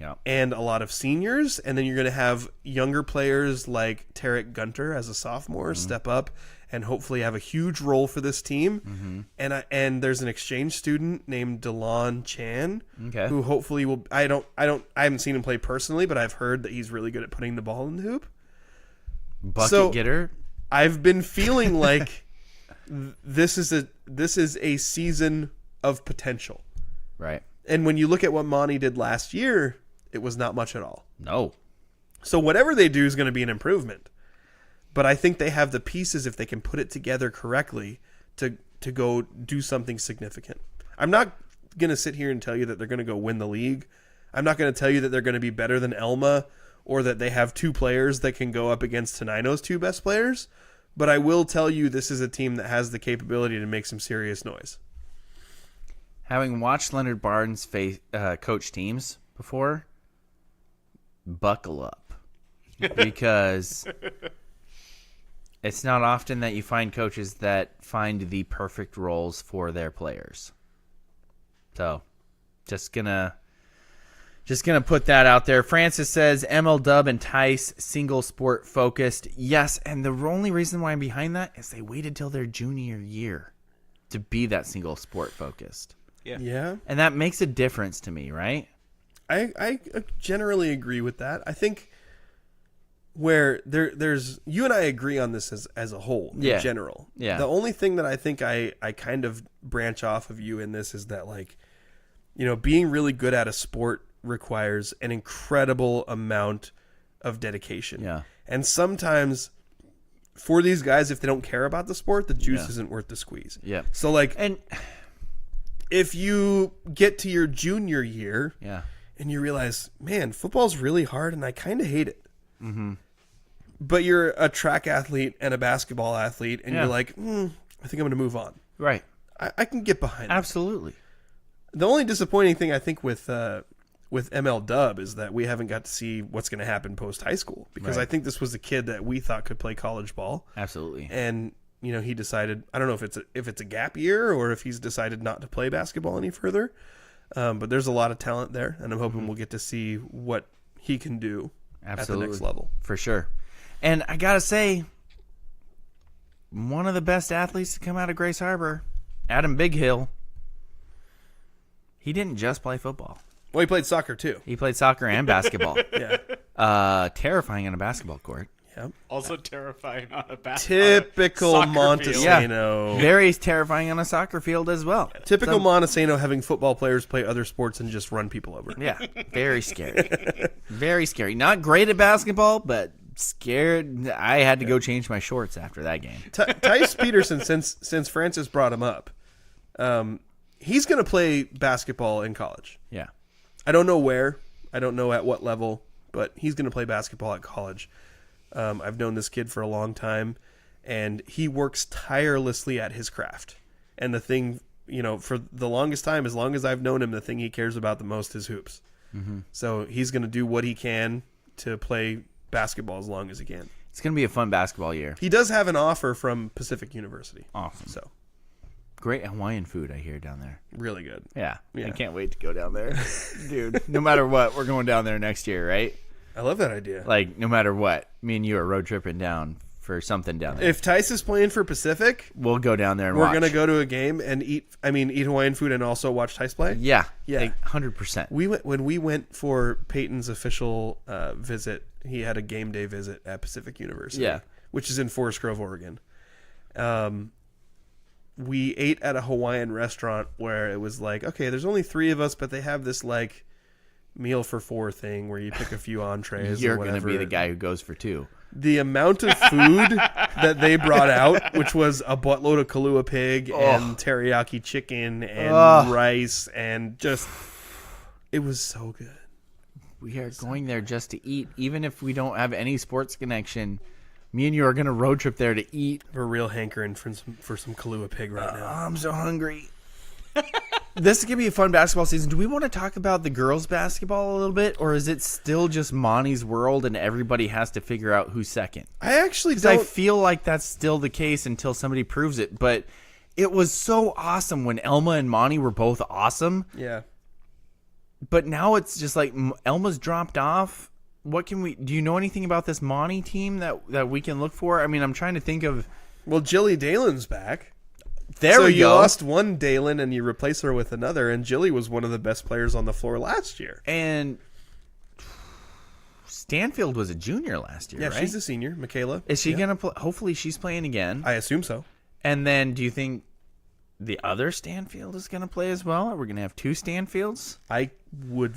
Yeah. And a lot of seniors, and then you're going to have younger players like Tarek Gunter as a sophomore step up and hopefully have a huge role for this team. And there's an exchange student named DeLon Chan who hopefully will. I haven't seen him play personally, but I've heard that he's really good at putting the ball in the hoop. Bucket getter. I've been feeling like this is a season of potential. Right. And when you look at what Monty did last year, it was not much at all. No. So whatever they do is going to be an improvement. But I think they have the pieces, if they can put it together correctly, to go do something significant. I'm not going to sit here and tell you that they're going to go win the league. I'm not going to tell you that they're going to be better than Elma or that they have two players that can go up against Tenino's two best players. But I will tell you this is a team that has the capability to make some serious noise. Having watched Leonard Barnes coach teams before, buckle up. Because it's not often that you find coaches that find the perfect roles for their players. So, just gonna put that out there. Francis says ML Dub and Tice single sport focused. Yes, and the only reason why I'm behind that is they waited till their junior year to be that single sport focused. Yeah. And that makes a difference to me, right? I generally agree with that. I think where there's you and I agree on this as a whole in general. Yeah. The only thing that I think I kind of branch off of you in this is that, like, being really good at a sport requires an incredible amount of dedication. Yeah. And sometimes for these guys, if they don't care about the sport, the juice isn't worth the squeeze. Yeah. So, like, if you get to your junior year and you realize, man, football's really hard and I kind of hate it. Mm-hmm. But you're a track athlete and a basketball athlete and you're like, I think I'm going to move on. Right. I can get behind that. Absolutely. The only disappointing thing I think with ML Dub is that we haven't got to see what's going to happen post high school, because I think this was a kid that we thought could play college ball. Absolutely. And he decided, I don't know if it's a gap year or if he's decided not to play basketball any further. But there's a lot of talent there, and I'm hoping we'll get to see what he can do at the next level. For sure. And I got to say, one of the best athletes to come out of Grace Harbor, Adam Bighill, he didn't just play football. Well, he played soccer too. He played soccer and basketball. Yeah. Terrifying on a basketball court. Yep. Also terrifying on a Typical soccer Montesano. Yeah. Very terrifying on a soccer field as well. Typical Montesano, having football players play other sports and just run people over. Yeah. Very scary. Very scary. Not great at basketball, but scared. I had to go change my shorts after that game. Tice Peterson, since Francis brought him up, he's going to play basketball in college. Yeah. I don't know where. I don't know at what level, but he's going to play basketball at college. I've known this kid for a long time, and he works tirelessly at his craft. And the thing, for the longest time, as long as I've known him, the thing he cares about the most is hoops. Mm-hmm. So he's going to do what he can to play basketball as long as he can. It's going to be a fun basketball year. He does have an offer from Pacific University. Awesome. So great Hawaiian food, I hear, down there. really good. Yeah. Yeah. I can't wait to go down there. Dude, no matter what, we're going down there next year, right? I love that idea. Like, no matter what, me and you are road tripping down for something down there. If Tice is playing for Pacific, We'll go down there and we're watch. going to go to a game and eat Hawaiian food and also watch Tice play. Yeah. Yeah. Like 100%. When we went for Peyton's official visit, he had a game day visit at Pacific University, Yeah. which is in Forest Grove, Oregon. We ate at a Hawaiian restaurant where it was like, okay, there's only 3 of us, but they have this like meal for 4 thing where you pick a few entrees. You're or going to whatever. be the guy who goes for 2. The amount of food that they brought out, which was a buttload of Kahlua pig and teriyaki chicken and rice and just, it was so good. We are going there just to eat, even if we don't have any sports connection. Me and you are going to road trip there to eat. We're real hankering for some Kahlua pig right now. I'm so hungry. This is going to be a fun basketball season. Do we want to talk about the girls' basketball a little bit, or is it still just Monty's world and everybody has to figure out who's second? I actually Because I don't. feel like that's still the case until somebody proves it. But it was so awesome when Elma and Monty were both awesome. Yeah. But now it's just like Elma's dropped off. What can we? Do you know anything about this Monty team that we can look for? I mean, I'm trying to think of. Well, Jilly Dalen's back. There so we you go. lost one Dalen and you replace her with another, and Jilly was one of the best players on the floor last year. And Stanfield was a junior last year, Yeah, right? she's a senior. Michaela. Is she Yeah. gonna play? Hopefully, she's playing again. I assume so. And then, do you think the other Stanfield is gonna play as well? Are we gonna have 2 Stanfields? I would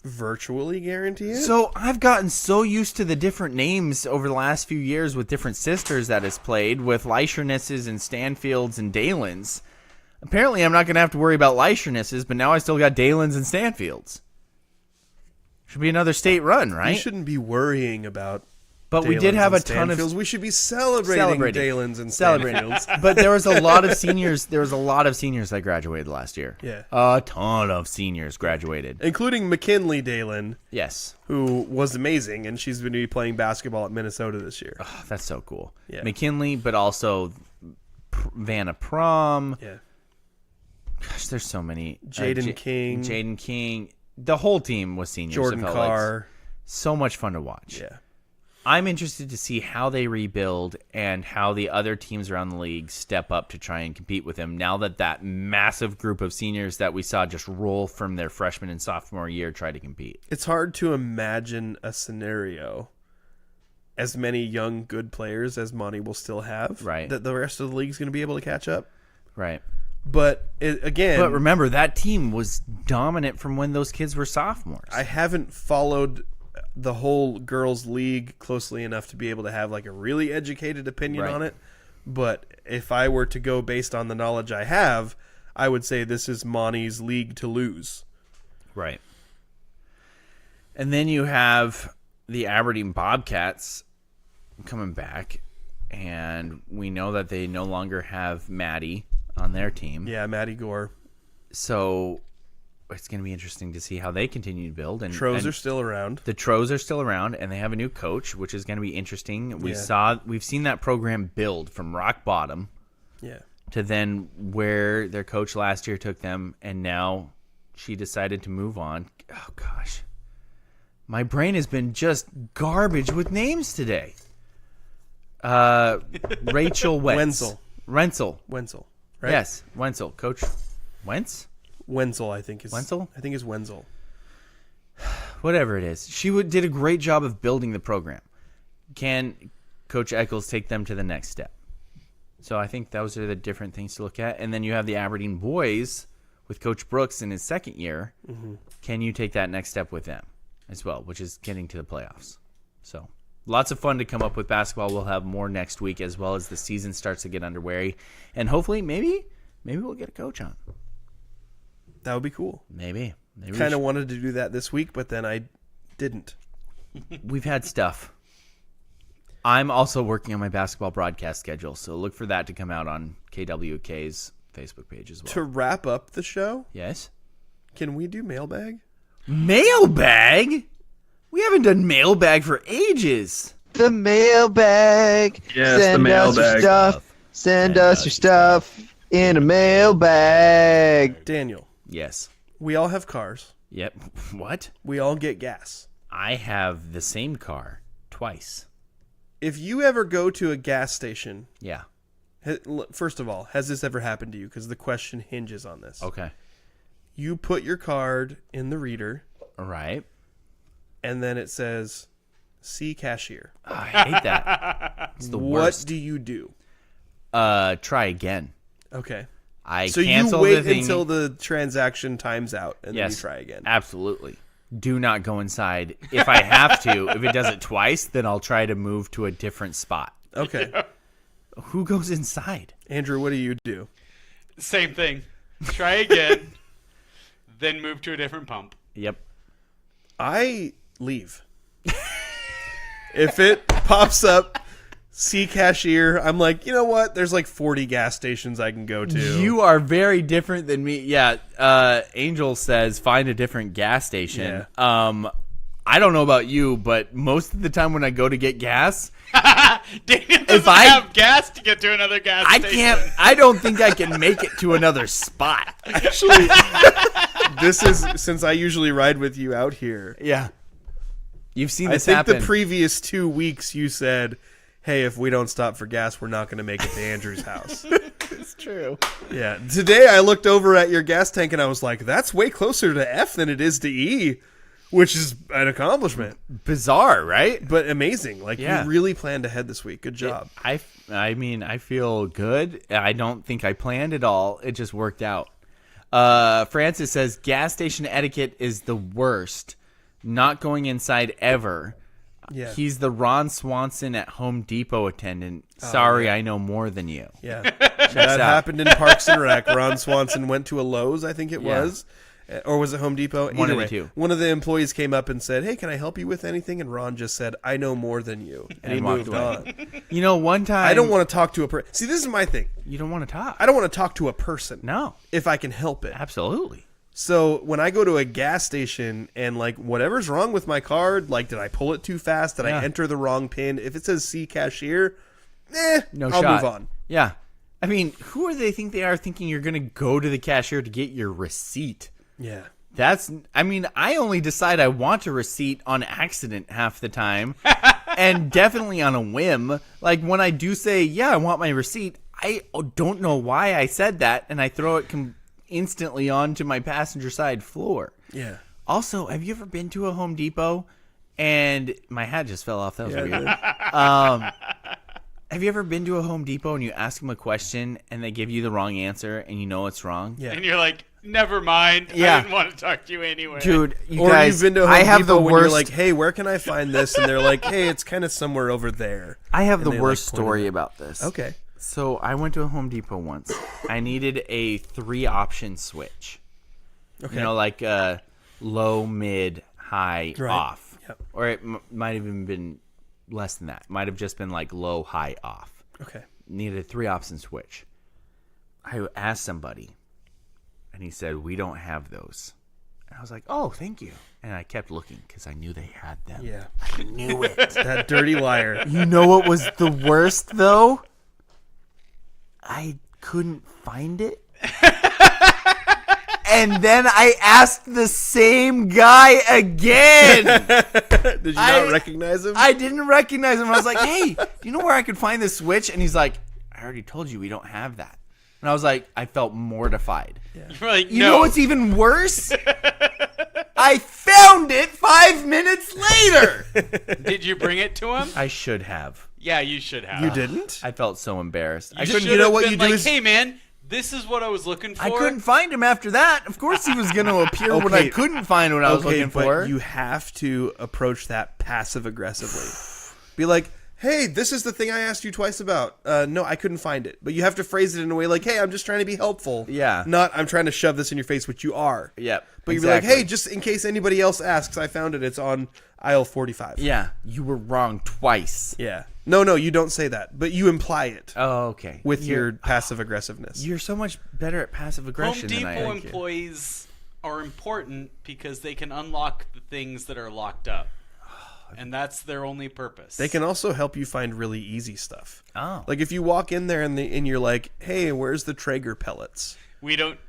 virtually guarantee it. So I've gotten so used to the different names over the last few years with different sisters that has played with Leishernesses and Stanfields and Dalens. Apparently, I'm not going to have to worry about Leishernesses, but now I still got Dalens and Stanfields. Should be another state run, right? We shouldn't be worrying about. But we did Dalens have a and ton of Stanfields. We should be celebrating Dalens and Stanfields. But there was a lot of seniors. There was a lot of seniors that graduated last year. Yeah. A ton of seniors graduated. Including McKinley Dalen, Yes. who was amazing, and she's going to be playing basketball at Minnesota this year. Oh, that's so cool. Yeah. McKinley, but also Vanna Prom. Yeah. Gosh, there's so many. Jaden King. Jaden King. The whole team was seniors. Jordan it felt like. Carr. So much fun to watch. Yeah. I'm interested to see how they rebuild and how the other teams around the league step up to try and compete with them now that massive group of seniors that we saw just roll from their freshman and sophomore year try to compete. It's hard to imagine a scenario as many young, good players as Monty will still have. Right. That the rest of the league's going to be able to catch up. Right. But again, But remember, that team was dominant from when those kids were sophomores. I haven't followed the whole girls' league closely enough to be able to have like a really educated opinion Right. on it. But if I were to go based on the knowledge I have, I would say this is Monty's league to lose. Right. And then you have the Aberdeen Bobcats coming back, and we know that they no longer have Maddie on their team. Yeah, Maddie Gore. So it's going to be interesting to see how they continue to build. And Tros are still around. The Tros are still around, and they have a new coach, which is going to be interesting. We've seen that program build from rock bottom Yeah. to then where their coach last year took them, and now she decided to move on. Oh, gosh. My brain has been just garbage with names today. Rachel Wentz. Wenzel. Right? Yes, Wenzel. Coach Wentz? Wenzel, I think is Wenzel? I think is Wenzel. Whatever it is. She did a great job of building the program. Can Coach Eccles take them to the next step? So I think those are the different things to look at. And then you have the Aberdeen boys with Coach Brooks in his second year. Mm-hmm. Can you take that next step with them as well, which is getting to the playoffs? So lots of fun to come up with basketball. We'll have more next week as well as the season starts to get underway. And hopefully maybe we'll get a coach on. That would be cool. Maybe Kind of wanted to do that this week, but then I didn't. We've had stuff. I'm also working on my basketball broadcast schedule, so look for that to come out on KWK's Facebook page as well. To wrap up the show, Yes? can we do mailbag? Mailbag? We haven't done mailbag for ages. The mailbag. Yes, Send the mailbag. us your stuff. Send us your stuff in a mailbag. Daniel, Yes. we all have cars. Yep. What? We all get gas. I have the same car twice. If you ever go to a gas station, Yeah. first of all, has this ever happened to you? Because the question hinges on this. Okay. You put your card in the reader, All right. and then it says, "See cashier." Oh, I hate that. It's the What worst. do you do? Try again. Okay. I So you cancel wait the thing. until the transaction times out, and then Yes. you try again. Absolutely. Do not go inside. If I have to, if it does it twice, then I'll try to move to a different spot. Okay. Who goes inside? Andrew, what do you do? Same thing. Try again, then move to a different pump. Yep. I leave. If it pops up, see cashier, I'm like, you know what? There's like 40 gas stations I can go to. You are very different than me. Yeah. Angel says find a different gas station. I don't know about you, but most of the time when I go to get gas, Daniel doesn't I- have gas to get to another gas I station. can't. I don't think I can make it to another spot. Actually, this is since I usually ride with you out here. Yeah. You've seen I this think happen. the previous 2 weeks you said, "Hey, if we don't stop for gas, we're not going to make it to Andrew's house." It's true. Yeah. Today I looked over at your gas tank and I was like, "That's way closer to F than it is to E," which is an accomplishment, Bizarre, right? but amazing. Like Yeah. you really planned ahead this week. Good job. I mean, I feel good. I don't think I planned it all. It just worked out. Francis says gas station etiquette is the worst. Not going inside ever. Yeah. He's the Ron Swanson at Home Depot attendant. Sorry, I know more than you. Yeah. That happened in Parks and Rec. Ron Swanson went to a Lowe's, I think it Yeah. was. Or was it Home Depot? One Either of the way, two. one of the employees came up and said, "Hey, can I help you with anything?" And Ron just said, "I know more than you." And he walked moved away. on. You know, one time I don't want to talk to a person. See, this is my thing. You don't want to talk. I don't want to talk to a person. No, If I can help it. absolutely. So when I go to a gas station and like whatever's wrong with my card, like did I pull it too fast? Did Yeah. I enter the wrong pin? If it says "see cashier," No I'll shot. move on. Yeah. I mean, who are they think they are thinking you're going to go to the cashier to get your receipt? Yeah. I only decide I want a receipt on accident half the time and definitely on a whim. Like when I do say, yeah, I want my receipt, I don't know why I said that and I throw it instantly onto my passenger side floor. Yeah. Also, have you ever been to a Home Depot and my hat just fell off? That was Yeah, weird. Have you ever been to a Home Depot and you ask them a question and they give you the wrong answer and you know it's wrong? Yeah. And you're like, never mind. Yeah. I didn't want to talk to you anyway. Dude, you Or guys, you've been to a Home I have Depot the when worst. you're like, "Hey, where can I find this?" And they're like, "Hey, it's kind of somewhere over there." I have and the they, worst like, point story it out. about this. Okay. So I went to a Home Depot once. I needed a 3-option switch. Okay. You know, like low, mid, high, Right. off. Yep. Or it might have even been less than that. Might have just been like low, high, off. Okay. Needed a 3-option switch. I asked somebody, and he said, "We don't have those." And I was like, "Oh, thank you." And I kept looking because I knew they had them. Yeah. I knew it. That dirty liar. You know what was the worst, though? I couldn't find it. And then I asked the same guy again. Did you not recognize him? I didn't recognize him. I was like, "Hey, do you know where I could find this switch?" And he's like, "I already told you we don't have that." And I was like, I felt mortified. You're like, You no. know what's even worse? I found it 5 minutes later. Did you bring it to him? I should have. Yeah, you should have. You didn't? I felt so embarrassed. I You couldn't. should you know have what been you do like, is- hey, man, this is what I was looking for. I couldn't find him after that. Of course, he was going to appear when I Okay. couldn't find what I was looking but for. you have to approach that passive aggressively. Be like, hey, this is the thing I asked you twice about. No, I couldn't find it. But you have to phrase it in a way like, hey, I'm just trying to be helpful. Yeah. Not, I'm trying to shove this in your face, which you are. Yep. But you'd be like, hey, just in case anybody else asks, I found it. It's on aisle 45. Yeah, you were wrong twice. Yeah. No, you don't say that. But you imply it. Oh, okay. With your passive aggressiveness. You're so much better at passive aggression Home than I Depot am. employees are important because they can unlock the things that are locked up. And that's their only purpose. They can also help you find really easy stuff. Oh. Like if you walk in there and you're like, hey, where's the Traeger pellets? We don't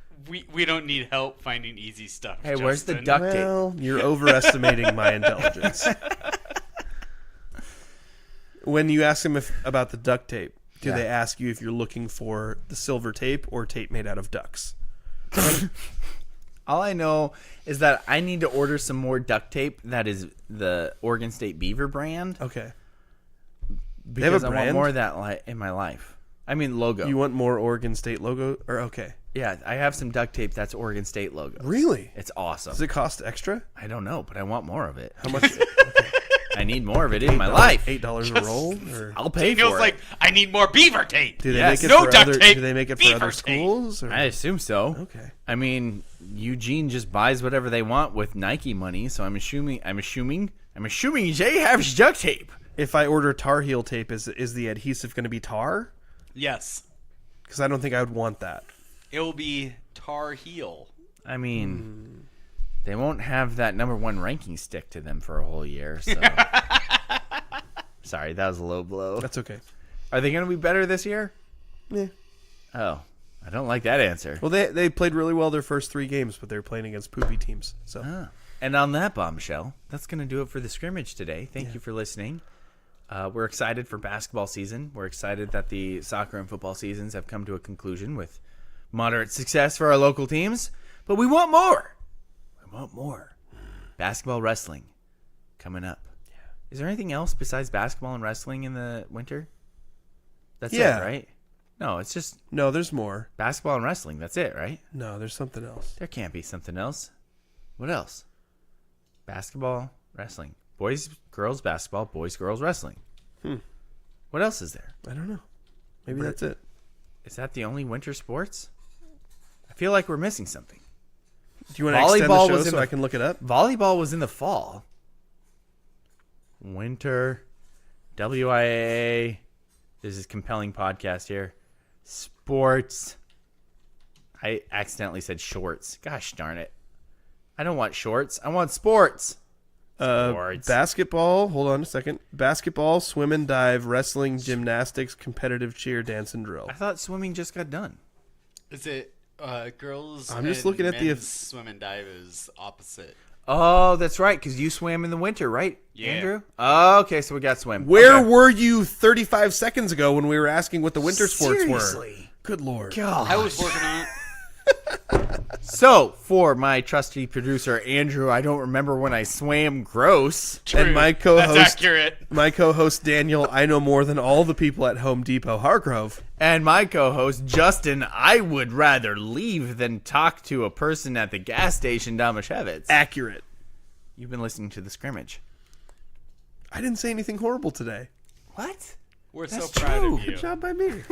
need help finding easy stuff. Hey, where's the Justin. duct tape? Well, you're overestimating my intelligence. When you ask them about the duct tape, do they ask you if you're looking for the silver tape or tape made out of ducks? All I know is that I need to order some more duct tape that is the Oregon State Beaver brand. Okay. Because have a I want brand? more of that in my life. I mean, logo. You want more Oregon State logo? Or okay. Yeah, I have some duct tape that's Oregon State logo. Really? It's awesome. Does it cost extra? I don't know, but I want more of it. How much? I need more of it in my life. $8 a roll? Or I'll pay Daniel's for it. like, I need more beaver tape. do they Yes. make it No for duct other? tape, Do they make it for beaver other tape. schools? Or? I assume so. Okay. I mean, Eugene just buys whatever they want with Nike money, so I'm assuming Jay has duct tape. If I order Tar Heel tape, is the adhesive going to be tar? Yes. Because I don't think I would want that. It will be Tar Heel. I mean, they won't have that #1 ranking stick to them for a whole year. So, sorry, that was a low blow. That's okay. Are they going to be better this year? Yeah. Oh, I don't like that answer. Well, they played really well their first 3 games, but they were playing against poopy teams. So Ah. And on that bombshell, that's going to do it for the scrimmage today. Thank you for listening. We're excited for basketball season. We're excited that the soccer and football seasons have come to a conclusion with moderate success for our local teams. But we want more. We want more. Basketball, wrestling coming up. Is there anything else besides basketball and wrestling in the winter? That's it, right? No, it's just no, there's more. basketball and wrestling. That's it, right? No, there's something else. There can't be something else. What else? Basketball, wrestling. Boys, girls, basketball. Boys, girls, wrestling. What else is there? I don't know. Maybe that's it. Is that the only winter sports? I feel like we're missing something. Do you want to extend Volleyball the show was in so the- I can look it up? Volleyball was in the fall. Winter. WIAA. This is compelling podcast here. Sports. I accidentally said shorts. Gosh darn it. I don't want shorts. I want sports. Sports. Basketball. Hold on a second. Basketball, swim and dive, wrestling, gymnastics, competitive cheer, dance and drill. I thought swimming just got done. Is it girls? I'm just and looking at the- men's swim and dive is opposite. Oh, that's right, because you swam in the winter, right, Yeah. Andrew? Oh, okay, so we got swim. Where Okay. were you 35 seconds ago when we were asking what the winter sports were? Seriously? Good Lord. God. I was working on it. So, for my trusty producer, Andrew, I don't remember when I swam gross. And my co-host, That's accurate. my co-host Daniel, I know more than all the people at Home Depot Hargrove. And my co-host, Justin, I would rather leave than talk to a person at the gas station, Domashevitz. Accurate. You've been listening to The Scrimmage. I didn't say anything horrible today. What? We're That's so proud true. of you. Good job by me.